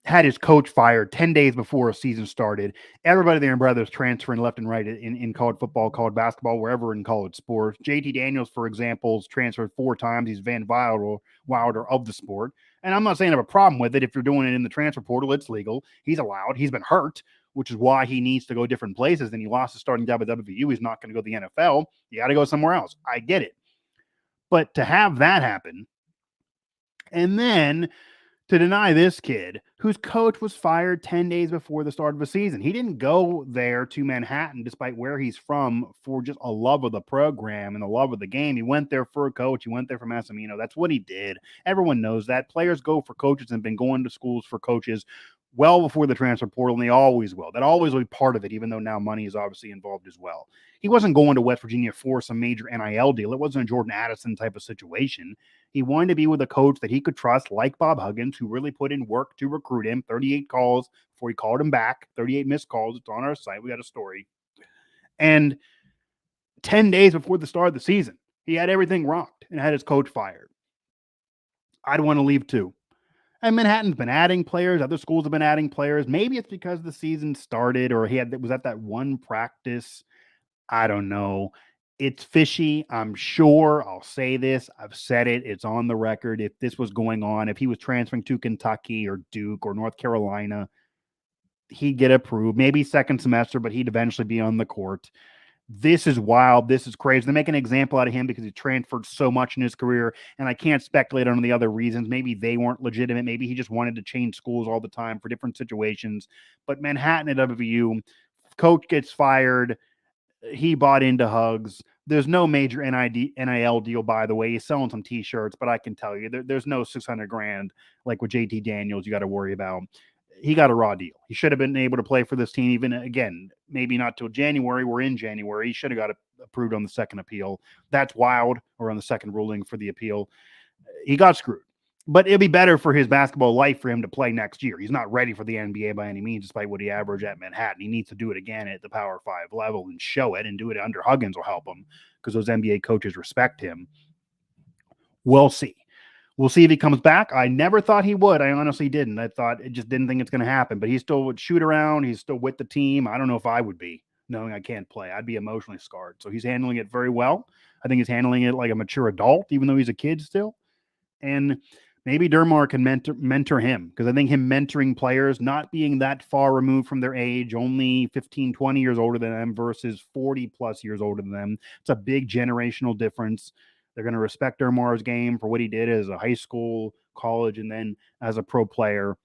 had his coach fired 10 days before a season started. Everybody there in Brothers transferring left and right in college football, college basketball, wherever in college sports. JT Daniels, for example, has transferred 4 times. He's Van Wilder of the sport. And I'm not saying I have a problem with it. If you're doing it in the transfer portal, it's legal. He's allowed. He's been hurt, which is why he needs to go different places. Then he lost his starting job at WVU. He's not going to go to the NFL. You got to go somewhere else. I get it. But to have that happen, and then to deny this kid whose coach was fired 10 days before the start of the season. He didn't go there to Manhattan, despite where he's from, for just a love of the program and the love of the game. He went there for a coach. He went there for Massimino. That's what he did. Everyone knows that. Players go for coaches and been going to schools for coaches well before the transfer portal, and they always will. That always will be part of it, even though now money is obviously involved as well. He wasn't going to West Virginia for some major NIL deal. It wasn't a Jordan Addison type of situation. He wanted to be with a coach that he could trust, like Bob Huggins, who really put in work to recruit him. 38 calls before he called him back, 38 missed calls. It's on our site. We got a story. And 10 days before the start of the season, he had everything rocked and had his coach fired. I'd want to leave too. And Manhattan's been adding players. Other schools have been adding players. Maybe it's because the season started or was at that one practice. I don't know. It's fishy. I'm sure. I'll say this. I've said it. It's on the record. If this was going on, if he was transferring to Kentucky or Duke or North Carolina, he'd get approved. Maybe second semester, but he'd eventually be on the court. This is wild. This is crazy. They make an example out of him because he transferred so much in his career, and I can't speculate on the other reasons. Maybe they weren't legitimate. Maybe he just wanted to change schools all the time for different situations. But Manhattan at WVU, coach gets fired. He bought into Hugs. There's no major NIL deal, by the way. He's selling some T-shirts, but I can tell you there's no $600,000 like with JT Daniels you got to worry about. He got a raw deal. He should have been able to play for this team even, again, maybe not till January. We're in January. He should have got approved on the second appeal. That's wild, or on the second ruling for the appeal. He got screwed. But it'll be better for his basketball life for him to play next year. He's not ready for the NBA by any means, despite what he averaged at Manhattan. He needs to do it again at the Power 5 level and show it, and do it under Huggins will help him because those NBA coaches respect him. We'll see. We'll see if he comes back. I never thought he would. I honestly didn't. I just didn't think it's going to happen. But he still would shoot around. He's still with the team. I don't know if I would be, knowing I can't play. I'd be emotionally scarred. So he's handling it very well. I think he's handling it like a mature adult, even though he's a kid still. And maybe DerMarr can mentor him, because I think him mentoring players, not being that far removed from their age, only 15, 20 years older than them versus 40 plus years older than them, it's a big generational difference. They're going to respect DerMarr's game for what he did as a high school, college, and then as a pro player.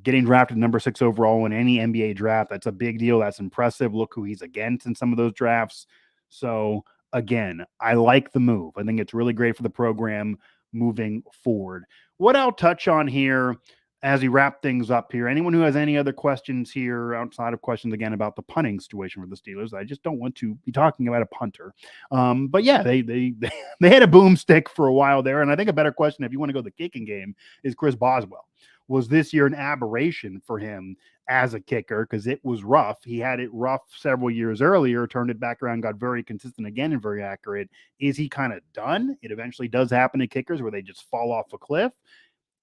Getting drafted number 6 overall in any NBA draft, that's a big deal. That's impressive. Look who he's against in some of those drafts. So, again, I like the move. I think it's really great for the program moving forward. What I'll touch on here as we wrap things up here, anyone who has any other questions here outside of questions again about the punting situation for the Steelers, I just don't want to be talking about a punter. But yeah, they had a boomstick for a while there. And I think a better question, if you want to go the kicking game, is Chris Boswell. Was this year an aberration for him as a kicker? Because it was rough. He had it rough several years earlier, turned it back around, got very consistent again and very accurate. Is he kind of done? It eventually does happen to kickers where they just fall off a cliff.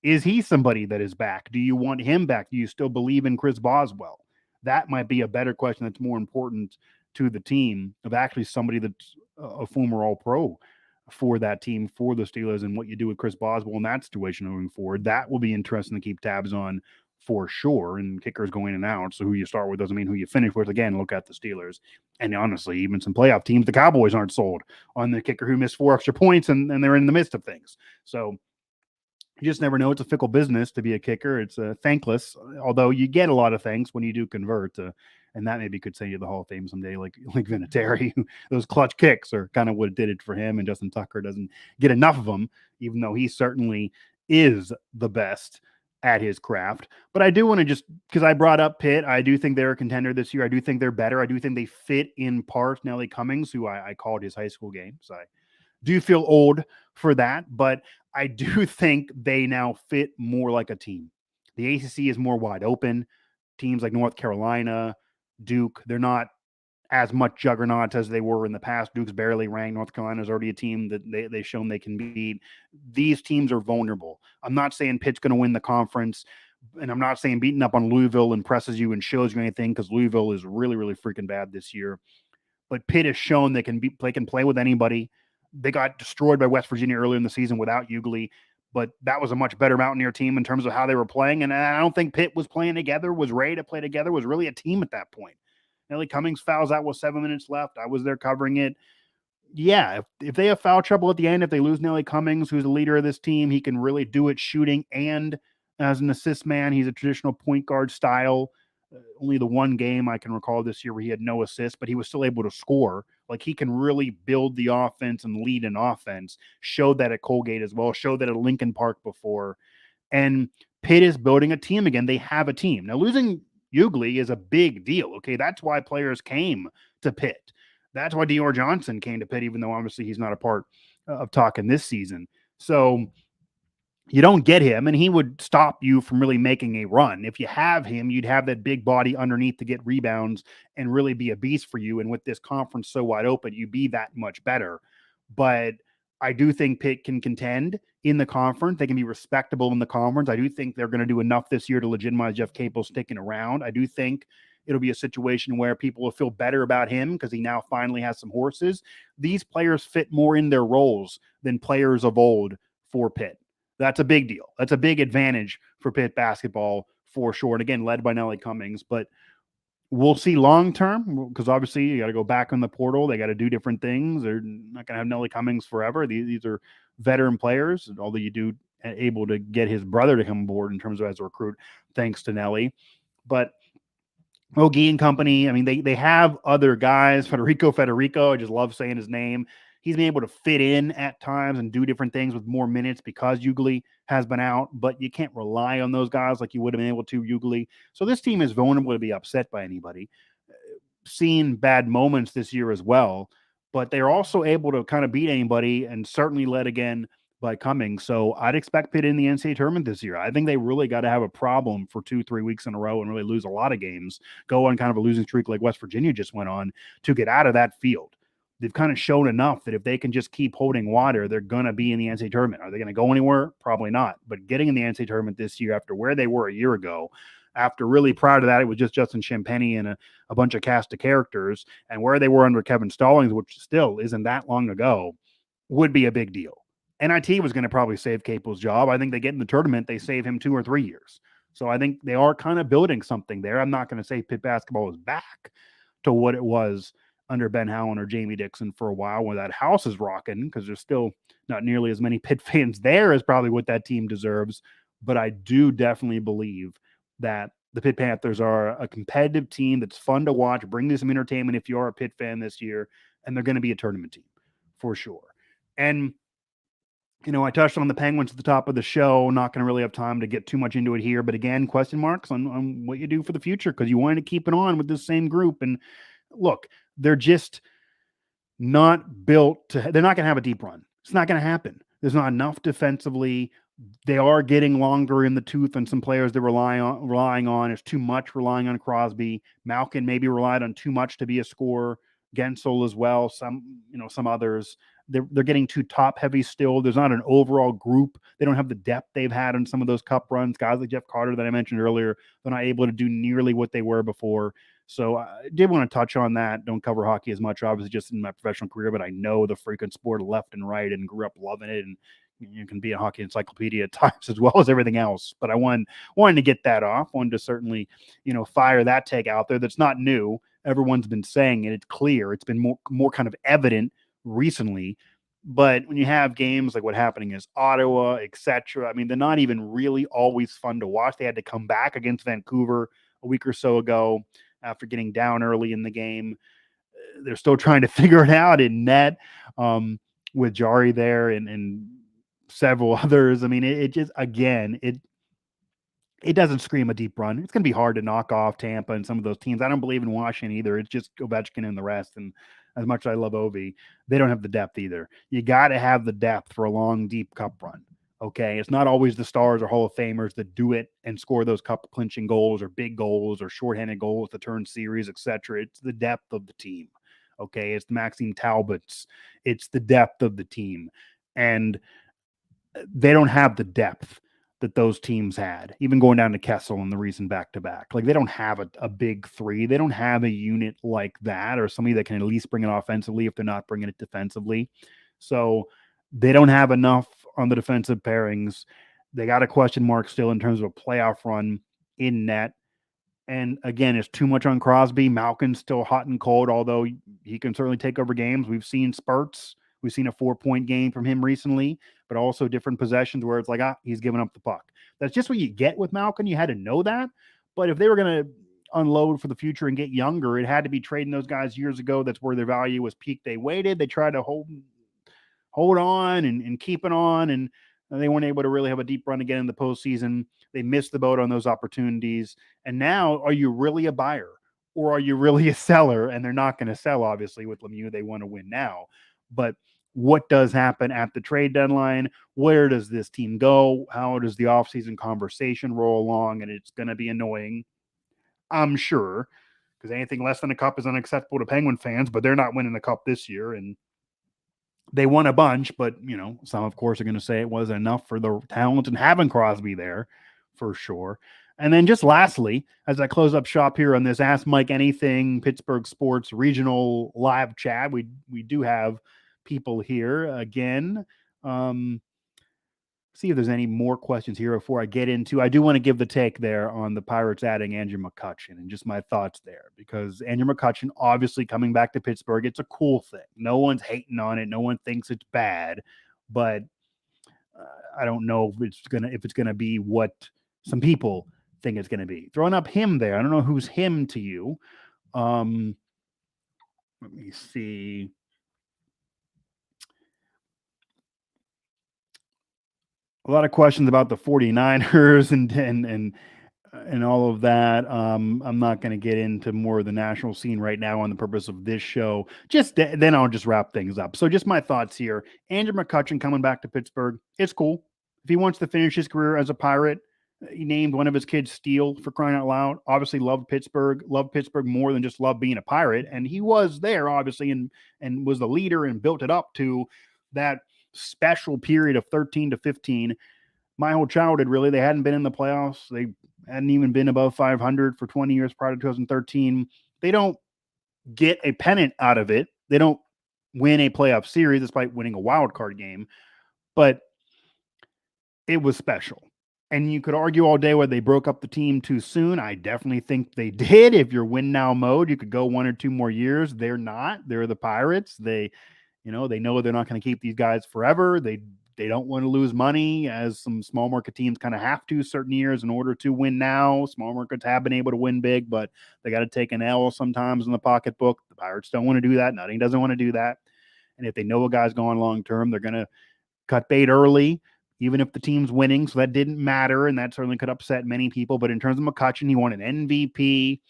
Is he somebody that is back? Do you want him back? Do you still believe in Chris Boswell? That might be a better question that's more important to the team, of actually somebody that's a former All-Pro for that team, for the Steelers, and what you do with Chris Boswell in that situation moving forward. That will be interesting to keep tabs on for sure. And kickers go in and out, so who you start with doesn't mean who you finish with. Again, look at the Steelers. And honestly, even some playoff teams, the Cowboys aren't sold on the kicker who missed 4 extra points, and they're in the midst of things. So you just never know. It's a fickle business to be a kicker. It's thankless, although you get a lot of thanks when you do convert. And that maybe could send you the Hall of Fame someday, like Vinatieri. Those clutch kicks are kind of what did it for him. And Justin Tucker doesn't get enough of them, even though he certainly is the best at his craft. But I do want to just, because I brought up Pitt, I do think they're a contender this year. I do think they're better. I do think they fit in part Nelly Cummings, who I called his high school game. So I do feel old for that, but I do think they now fit more like a team. The ACC is more wide open. Teams like North Carolina, Duke, they're not as much juggernauts as they were in the past. Duke's barely ranked. North Carolina's already a team that they've shown they can beat. These teams are vulnerable. I'm not saying Pitt's going to win the conference, and I'm not saying beating up on Louisville impresses you and shows you anything, because Louisville is really, really freaking bad this year. But Pitt has shown they can play with anybody. They got destroyed by West Virginia earlier in the season without Ugley, but that was a much better Mountaineer team in terms of how they were playing. And I don't think Pitt was playing together, was ready to play together, was really a team at that point. Nelly Cummings fouls out with 7 minutes left. I was there covering it. Yeah, if they have foul trouble at the end, if they lose Nelly Cummings, who's the leader of this team, he can really do it shooting and as an assist man. He's a traditional point guard style. Only the one game I can recall this year where he had no assists, but he was still able to score. Like, he can really build the offense and lead an offense. Showed that at Colgate as well. Showed that at Lincoln Park before. And Pitt is building a team again. They have a team. Now, losing Ugly is a big deal. Okay, that's why players came to Pitt. That's why DerMarr Johnson came to Pitt, even though obviously he's not a part of talking this season. So you don't get him, and he would stop you from really making a run. If you have him, you'd have that big body underneath to get rebounds and really be a beast for you. And with this conference so wide open, you'd be that much better. But I do think Pitt can contend in the conference. They can be respectable in the conference. I do think they're going to do enough this year to legitimize Jeff Capel sticking around. I do think it'll be a situation where people will feel better about him because he now finally has some horses. These players fit more in their roles than players of old for Pitt. That's a big deal. That's a big advantage for Pitt basketball for sure. And again, led by Nelly Cummings. But we'll see long term, because obviously you got to go back on the portal. They got to do different things. They're not going to have Nelly Cummings forever. These are veteran players, although you do able to get his brother to come aboard in terms of as a recruit, thanks to Nelly. But Ogie and company, I mean, they have other guys. Federico, I just love saying his name. He's been able to fit in at times and do different things with more minutes because Ugly has been out, but you can't rely on those guys like you would have been able to Ugly. So this team is vulnerable to be upset by anybody. Seen bad moments this year as well, but they're also able to kind of beat anybody and certainly led again by Cummings. So I'd expect Pitt in the NCAA tournament this year. I think they really got to have a problem for 2-3 weeks in a row and really lose a lot of games, go on kind of a losing streak like West Virginia just went on to get out of that field. They've kind of shown enough that if they can just keep holding water, they're going to be in the NCAA tournament. Are they going to go anywhere? Probably not. But getting in the NCAA tournament this year after where they were a year ago, after really prior to that, it was just Justin Champagny and a bunch of cast of characters, and where they were under Kevin Stallings, which still isn't that long ago, would be a big deal. NIT was going to probably save Capel's job. I think they get in the tournament, they save him 2 or 3 years. So I think they are kind of building something there. I'm not going to say Pitt basketball is back to what it was under Ben Howland or Jamie Dixon for a while, where that house is rocking, because there's still not nearly as many Pitt fans there as probably what that team deserves. But I do definitely believe that the Pitt Panthers are a competitive team that's fun to watch, bring you some entertainment if you are a Pitt fan this year, and they're going to be a tournament team for sure. And I touched on the Penguins at the top of the show. Not going to really have time to get too much into it here. But again, question marks on what you do for the future, because you wanted to keep it on with this same group. And look, they're just not built to – they're not going to have a deep run. It's not going to happen. There's not enough defensively. They are getting longer in the tooth on some players they're relying on. It's too much relying on Crosby. Malkin maybe relied on too much to be a scorer. Gensel as well. Some others. They're getting too top heavy still. There's not an overall group. They don't have the depth they've had on some of those cup runs. Guys like Jeff Carter that I mentioned earlier, they're not able to do nearly what they were before. So I did want to touch on that. Don't cover hockey as much, obviously, just in my professional career, but I know the freaking sport left and right and grew up loving it. And you can be a hockey encyclopedia at times as well as everything else. But I wanted to get that off. Wanted to certainly, fire that take out there. That's not new. Everyone's been saying it. It's clear. It's been more kind of evident recently. But when you have games like what happening is Ottawa, etc., I mean, they're not even really always fun to watch. They had to come back against Vancouver a week or so ago after getting down early in the game. They're still trying to figure it out in net with Jari there and several others. I mean, it just, again, it doesn't scream a deep run. It's going to be hard to knock off Tampa and some of those teams. I don't believe in Washington either. It's just Ovechkin and the rest. And as much as I love Ovi, they don't have the depth either. You got to have the depth for a long, deep cup run. Okay. It's not always the stars or Hall of Famers that do it and score those cup clinching goals or big goals or shorthanded goals to turn series, etc. It's the depth of the team. Okay. It's the Maxime Talbots. It's the depth of the team. And they don't have the depth that those teams had, even going down to Kessel in the recent back-to-back. Like, they don't have a big three. They don't have a unit like that, or somebody that can at least bring it offensively if they're not bringing it defensively. So they don't have enough on the defensive pairings. They got a question mark still in terms of a playoff run in net. And again, it's too much on Crosby. Malkin's still hot and cold, although he can certainly take over games. We've seen spurts. We've seen a 4-point game from him recently, but also different possessions where it's like, he's giving up the puck. That's just what you get with Malkin. You had to know that. But if they were going to unload for the future and get younger, it had to be trading those guys years ago. That's where their value was peaked. They waited. They tried to hold on and keep it on, and they weren't able to really have a deep run again in the postseason. They missed the boat on those opportunities. And now, are you really a buyer or are you really a seller? And they're not going to sell, obviously, with Lemieux. They want to win now. But what does happen at the trade deadline? Where does this team go? How does the offseason conversation roll along? And it's going to be annoying, I'm sure, because anything less than a cup is unacceptable to Penguin fans, but they're not winning the cup this year. And they won a bunch, but, some, of course, are going to say it wasn't enough for the talent and having Crosby there for sure. And then just lastly, as I close up shop here on this Ask Mike Anything Pittsburgh Sports Regional Live Chat, we do have people here again. See if there's any more questions here before I get into. I do want to give the take there on the Pirates adding Andrew McCutchen and just my thoughts there, because Andrew McCutchen obviously coming back to Pittsburgh, it's a cool thing. No one's hating on it. No one thinks it's bad, but I don't know if it's gonna be what some people think it's gonna be. Throwing up him there. I don't know who's him to you. Let me see. A lot of questions about the 49ers and all of that. I'm not going to get into more of the national scene right now on the purpose of this show. Then I'll just wrap things up. So just my thoughts here. Andrew McCutchen coming back to Pittsburgh. It's cool. If he wants to finish his career as a Pirate, he named one of his kids Steel, for crying out loud. Obviously loved Pittsburgh more than just love being a Pirate. And he was there, obviously, and was the leader and built it up to that special period of 13 to 15. My whole childhood, really, they hadn't been in the playoffs. They hadn't even been above 500 for 20 years prior to 2013. They don't get a pennant out of it. They don't win a playoff series despite winning a wild card game, but it was special. And you could argue all day whether they broke up the team too soon. I definitely think they did. If you're win now mode, you could go 1 or 2 more years. They're not. They're the Pirates. They know they're not going to keep these guys forever. They don't want to lose money, as some small market teams kind of have to certain years in order to win now. Small markets have been able to win big, but they got to take an L sometimes in the pocketbook. The Pirates don't want to do that. Nutting doesn't want to do that. And if they know a guy's going long term, they're going to cut bait early, even if the team's winning. So that didn't matter, and that certainly could upset many people. But in terms of McCutchen, he won an MVP.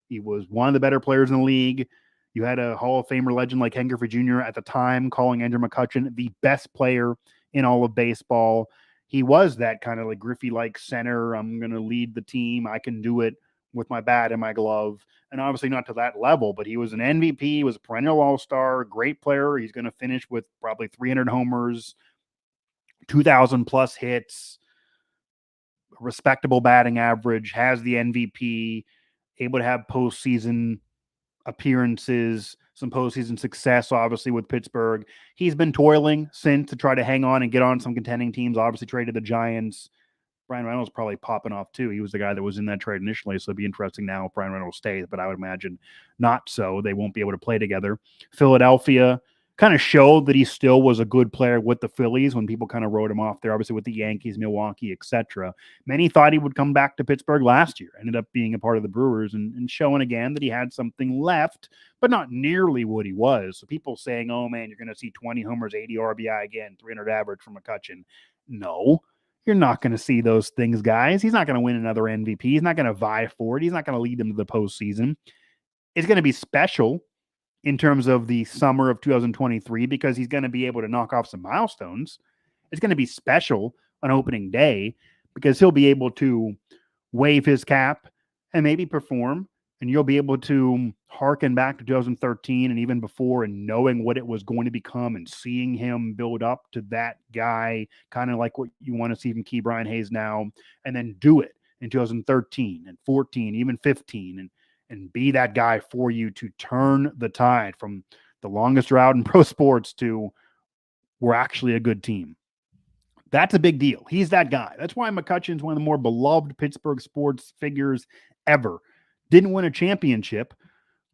He was one of the better players in the league. You had a Hall of Famer legend like Ken Griffey Jr. at the time calling Andrew McCutchen the best player in all of baseball. He was that kind of like Griffey-like center. I'm going to lead the team. I can do it with my bat and my glove. And obviously not to that level, but he was an MVP. He was a perennial all-star, great player. He's going to finish with probably 300 homers, 2,000 plus hits, respectable batting average, has the MVP, able to have postseason appearances, some postseason success, obviously, with Pittsburgh. He's been toiling since to try to hang on and get on some contending teams. Obviously traded the Giants. Brian Reynolds probably popping off too. He was the guy that was in that trade initially, so it'd be interesting now if Brian Reynolds stays, but I would imagine not so. They won't be able to play together. Philadelphia kind of showed that he still was a good player with the Phillies when people kind of wrote him off there, obviously with the Yankees, Milwaukee, etc. Many thought he would come back to Pittsburgh last year, ended up being a part of the Brewers and showing again that he had something left, but not nearly what he was. So people saying, oh man, you're going to see 20 homers, 80 RBI again, 300 average from McCutchen. No, you're not going to see those things, guys. He's not going to win another MVP. He's not going to vie for it. He's not going to lead them to the postseason. It's going to be special in terms of the summer of 2023, because he's going to be able to knock off some milestones. It's going to be special on opening day because he'll be able to wave his cap and maybe perform, and you'll be able to harken back to 2013 and even before, and knowing what it was going to become and seeing him build up to that guy, kind of like what you want to see from Key Brian Hayes now, and then do it in 2013 and 14, even 15, and be that guy for you to turn the tide from the longest route in pro sports to we're actually a good team. That's a big deal. He's that guy. That's why McCutchen's one of the more beloved Pittsburgh sports figures ever. Didn't win a championship.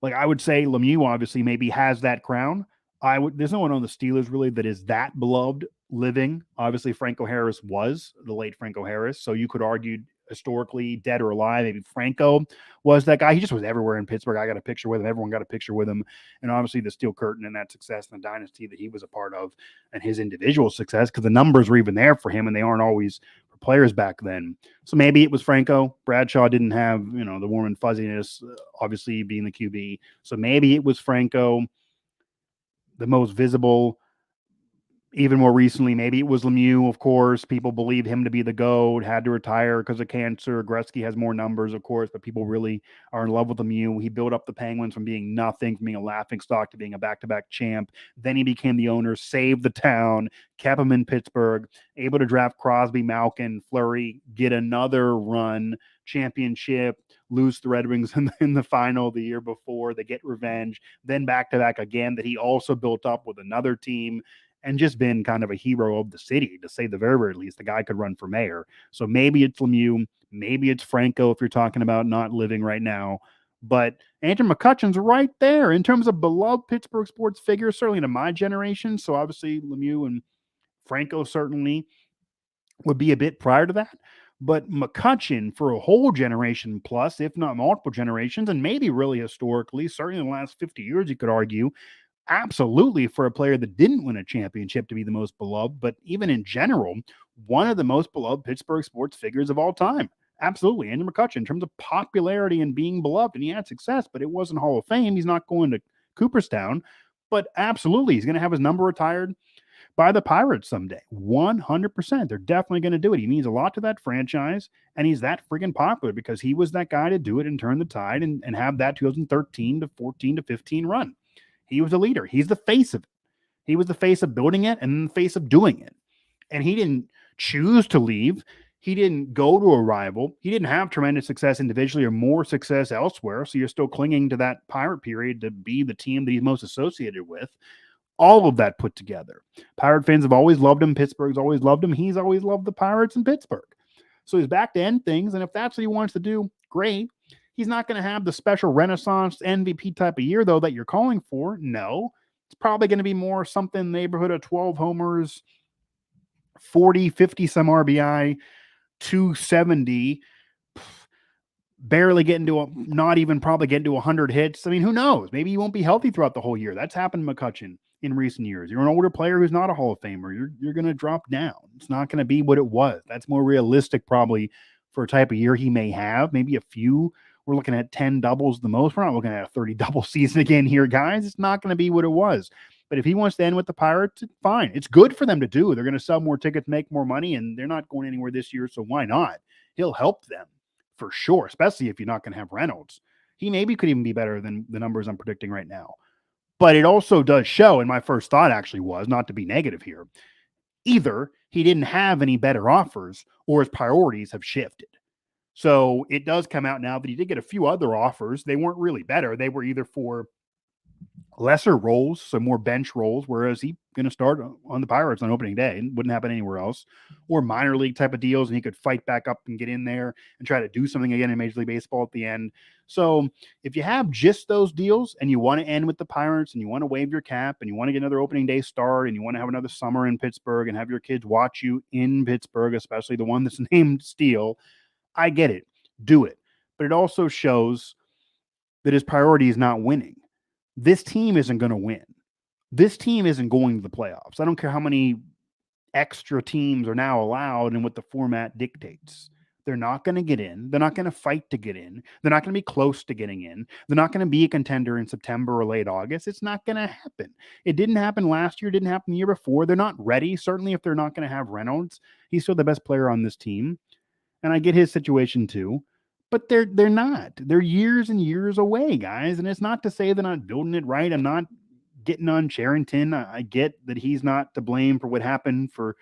Like I would say Lemieux obviously maybe has that crown. There's no one on the Steelers really that is that beloved living. Obviously, Franco Harris was the late Franco Harris. So you could argue historically, dead or alive, maybe Franco was that guy. He just was everywhere in Pittsburgh. I got a picture with him. Everyone got a picture with him. And obviously the steel curtain and that success and the dynasty that he was a part of and his individual success, because the numbers were even there for him and they aren't always for players back then. So maybe it was Franco. Bradshaw didn't have, the warm and fuzziness, obviously being the QB. So maybe it was Franco. The most visible, even more recently, maybe it was Lemieux, of course. People believed him to be the GOAT, had to retire because of cancer. Gretzky has more numbers, of course, but people really are in love with Lemieux. He built up the Penguins from being nothing, from being a laughingstock to being a back-to-back champ. Then he became the owner, saved the town, kept him in Pittsburgh, able to draft Crosby, Malkin, Fleury, get another run, championship, lose the Red Wings in the final the year before. They get revenge, then back-to-back again that he also built up with another team, and just been kind of a hero of the city, to say the very, very least. The guy could run for mayor. So maybe it's Lemieux, maybe it's Franco if you're talking about not living right now. But Andrew McCutcheon's right there in terms of beloved Pittsburgh sports figures, certainly to my generation. So obviously Lemieux and Franco certainly would be a bit prior to that. But McCutcheon for a whole generation plus, if not multiple generations, and maybe really historically, certainly in the last 50 years, you could argue, absolutely for a player that didn't win a championship to be the most beloved, but even in general, one of the most beloved Pittsburgh sports figures of all time. Absolutely. Andrew McCutcheon, in terms of popularity and being beloved, and he had success, but it wasn't Hall of Fame. He's not going to Cooperstown, but absolutely, he's going to have his number retired by the Pirates someday. 100%. They're definitely going to do it. He means a lot to that franchise, and he's that friggin' popular because he was that guy to do it and turn the tide and have that 2013 to 14 to 15 run. He was a leader. He's the face of it. He was the face of building it and the face of doing it. And he didn't choose to leave. He didn't go to a rival. He didn't have tremendous success individually or more success elsewhere. So you're still clinging to that Pirate period to be the team that he's most associated with. All of that put together. Pirate fans have always loved him. Pittsburgh's always loved him. He's always loved the Pirates in Pittsburgh. So he's back to end things. And if that's what he wants to do, great. He's not going to have the special Renaissance MVP type of year, though, that you're calling for. No. It's probably going to be more something in the neighborhood of 12 homers, 40, 50 some RBI, 270, barely getting to not even probably getting to 100 hits. I mean, who knows? Maybe he won't be healthy throughout the whole year. That's happened to McCutcheon in recent years. You're an older player who's not a Hall of Famer. You're going to drop down. It's not going to be what it was. That's more realistic probably for a type of year he may have. Maybe a few. We're looking at 10 doubles the most. We're not looking at a 30 double season again here, guys. It's not going to be what it was. But if he wants to end with the Pirates, fine. It's good for them to do. They're going to sell more tickets, make more money, and they're not going anywhere this year, so why not? He'll help them for sure, especially if you're not going to have Reynolds. He maybe could even be better than the numbers I'm predicting right now. But it also does show, and my first thought actually was, not to be negative here, either he didn't have any better offers or his priorities have shifted. So it does come out now that he did get a few other offers. They weren't really better. They were either for lesser roles, so more bench roles, whereas he's going to start on the Pirates on opening day and wouldn't happen anywhere else, or minor league type of deals, and he could fight back up and get in there and try to do something again in Major League Baseball at the end. So if you have just those deals and you want to end with the Pirates and you want to waive your cap and you want to get another opening day start and you want to have another summer in Pittsburgh and have your kids watch you in Pittsburgh, especially the one that's named Steel, I get it. Do it. But it also shows that his priority is not winning. This team isn't going to win. This team isn't going to the playoffs. I don't care how many extra teams are now allowed and what the format dictates. They're not going to get in. They're not going to fight to get in. They're not going to be close to getting in. They're not going to be a contender in September or late August. It's not going to happen. It didn't happen last year. It didn't happen the year before. They're not ready. Certainly if they're not going to have Reynolds. He's still the best player on this team. And I get his situation too. But they're not. They're years and years away, guys. And it's not to say they're not building it right. I'm not getting on Cherington. I get that he's not to blame for what happened for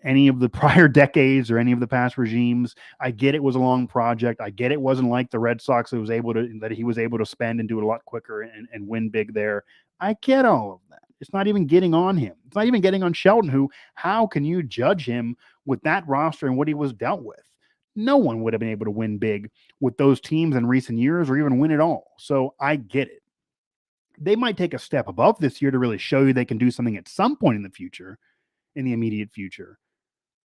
any of the prior decades or any of the past regimes. I get it was a long project. I get it wasn't like the Red Sox that he was able to spend and do it a lot quicker and win big there. I get all of that. It's not even getting on him. It's not even getting on Shelton, who, how can you judge him with that roster and what he was dealt with? No one would have been able to win big with those teams in recent years or even win it all. So I get it. They might take a step above this year to really show you they can do something at some point in the future, in the immediate future,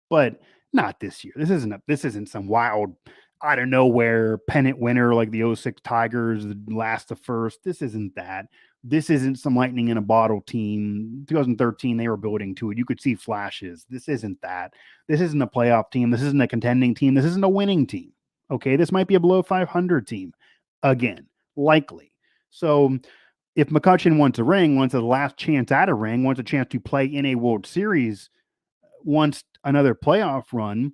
but not this year. This isn't some wild out of nowhere pennant winner like the '06 Tigers, last to first. This isn't that. This isn't some lightning in a bottle team. 2013, they were building to it. You could see flashes. This isn't that. This isn't a playoff team. This isn't a contending team. This isn't a winning team. Okay, this might be a below 500 team again, likely. So if McCutchen wants a ring, wants a last chance at a ring, wants a chance to play in a World Series, wants another playoff run,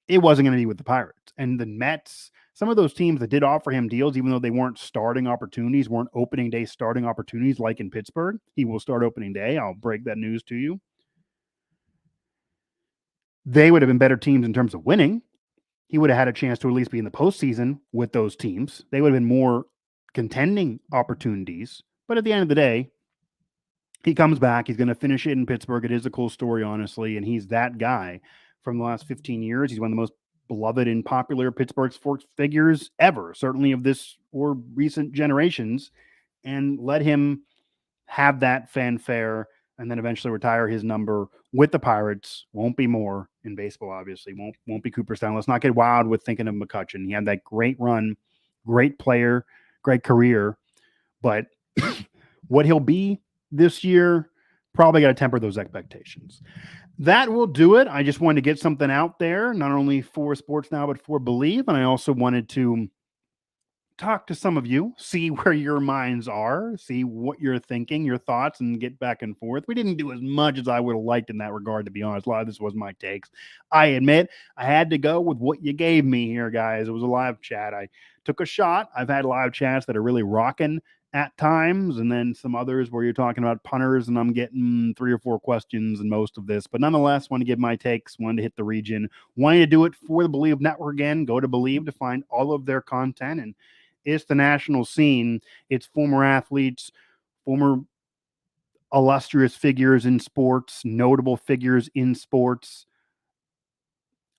it wasn't going to be with the Pirates. And the Mets, some of those teams that did offer him deals, even though they weren't starting opportunities, weren't opening day starting opportunities like in Pittsburgh. He will start opening day. I'll break that news to you. They would have been better teams in terms of winning. He would have had a chance to at least be in the postseason with those teams. They would have been more contending opportunities. But at the end of the day, he comes back. He's going to finish it in Pittsburgh. It is a cool story, honestly. And he's that guy from the last 15 years. He's one of the most beloved and popular Pittsburgh sports figures ever, certainly of this or recent generations. And let him have that fanfare and then eventually retire his number with the Pirates. Won't be more in baseball, obviously. Won't be Cooperstown. Let's not get wild with thinking of McCutchen. He had that great run, great player, great career. But what he'll be this year, probably got to temper those expectations. That will do it. I just wanted to get something out there, not only for Sports Now, but for Believe. And I also wanted to talk to some of you, see where your minds are, see what you're thinking, your thoughts, and get back and forth. We didn't do as much as I would have liked in that regard, to be honest. A lot of this was my takes. I admit I had to go with what you gave me here, guys. It was a live chat. I took a shot. I've had live chats that are really rocking at times, and then some others where you're talking about punters, and I'm getting 3 or 4 questions in most of this. But nonetheless, want to give my takes, wanted to hit the region, wanted to do it for the Believe Network again. Go to Believe to find all of their content, and it's the national scene. It's former athletes, former illustrious figures in sports, notable figures in sports,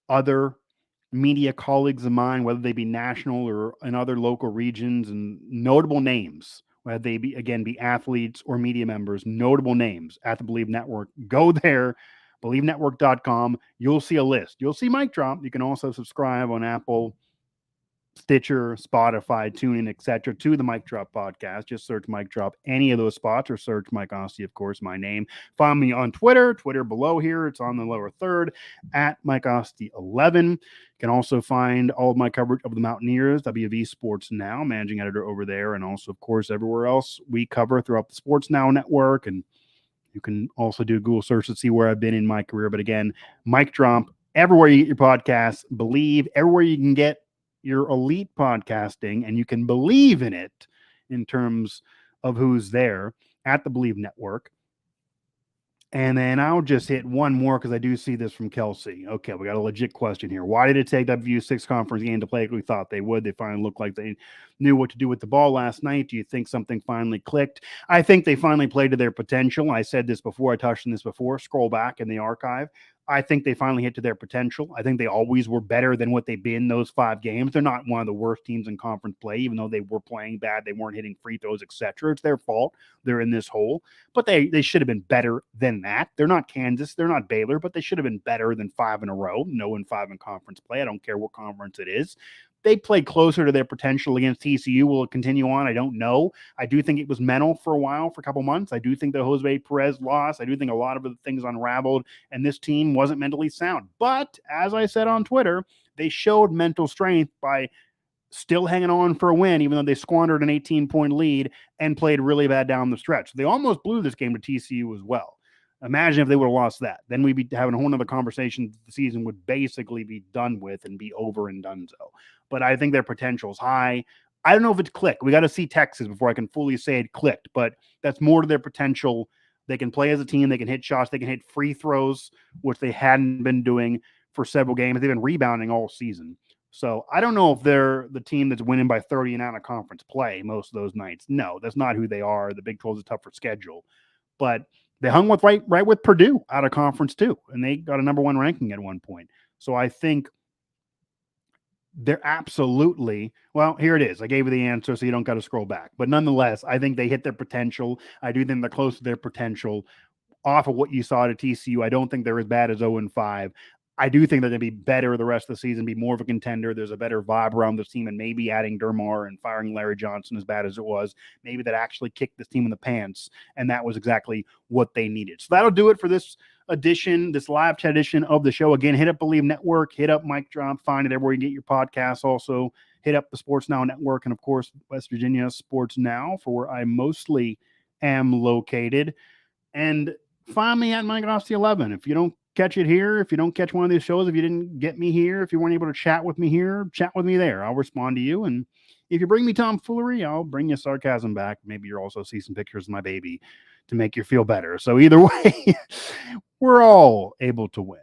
other media colleagues of mine, whether they be national or in other local regions, and notable names, whether they be, again, be athletes or media members, notable names at the Believe Network. Go there, believenetwork.com. You'll see a list. You'll see Mic Drop. You can also subscribe on Apple, Stitcher, Spotify, TuneIn, etc. to the Mic Drop podcast. Just search Mic Drop any of those spots, or search Mike Asti, of course, my name. Find me on Twitter below here. It's on the lower third at Mike Asti 11. You can also find all of my coverage of the Mountaineers, WVU Sports Now, managing editor over there, and also, of course, everywhere else we cover throughout the Sports Now network. And you can also do a Google search to see where I've been in my career. But again, Mic Drop, everywhere you get your podcasts, Believe, everywhere you can get your elite podcasting, and you can believe in it in terms of who's there at the Believe Network. And then I'll just hit one more because I do see this from Kelsey. Okay, we got a legit question here. Why did it take WVU 6 conference game to play like we thought they would? They finally looked like they knew what to do with the ball last night. Do you think something finally clicked? I think they finally played to their potential. I said this before. I touched on this before. Scroll back in the archive. I think they finally hit to their potential. I think they always were better than what they've been those 5 games. They're not one of the worst teams in conference play, even though they were playing bad. They weren't hitting free throws, etc. It's their fault. They're in this hole. But they should have been better than that. They're not Kansas. They're not Baylor, but they should have been better than 5 in a row. 0-5 in conference play. I don't care what conference it is. They played closer to their potential against TCU. Will it continue on? I don't know. I do think it was mental for a while, for a couple months. I do think the Jose Perez loss, I do think a lot of the things unraveled, and this team wasn't mentally sound. But as I said on Twitter, they showed mental strength by still hanging on for a win, even though they squandered an 18-point lead and played really bad down the stretch. They almost blew this game to TCU as well. Imagine if they would have lost that. Then we'd be having a whole nother conversation. The season would basically be done with and be over and done so. But I think their potential is high. I don't know if it's clicked. We got to see Texas before I can fully say it clicked, but that's more to their potential. They can play as a team. They can hit shots. They can hit free throws, which they hadn't been doing for several games. They've been rebounding all season. So I don't know if they're the team that's winning by 30 and out of conference play most of those nights. No, that's not who they are. The Big 12 is a tougher schedule. But they hung with right with Purdue out of conference too, and they got a number 1 ranking at one point. So I think they're absolutely, well, here it is. I gave you the answer, so you don't got to scroll back. But nonetheless, I think they hit their potential. I do think they're close to their potential off of what you saw at TCU. I don't think they're as bad as 0-5. I do think they're going to be better the rest of the season, be more of a contender. There's a better vibe around this team, and maybe adding DerMarr and firing Larry Johnson, as bad as it was, maybe that actually kicked this team in the pants, and that was exactly what they needed. So that'll do it for this edition, this live chat edition of the show. Again, hit up Believe Network, hit up Mike Drop, find it everywhere you get your podcasts. Also, hit up the Sports Now Network, and of course, West Virginia Sports Now, for where I mostly am located. And find me at Mike Asti 11. If you don't catch it here, if you don't catch one of these shows, if you didn't get me here, if you weren't able to chat with me here, chat with me there. I'll respond to you. And if you bring me tomfoolery, I'll bring you sarcasm back. Maybe you'll also see some pictures of my baby to make you feel better. So either way, we're all able to win.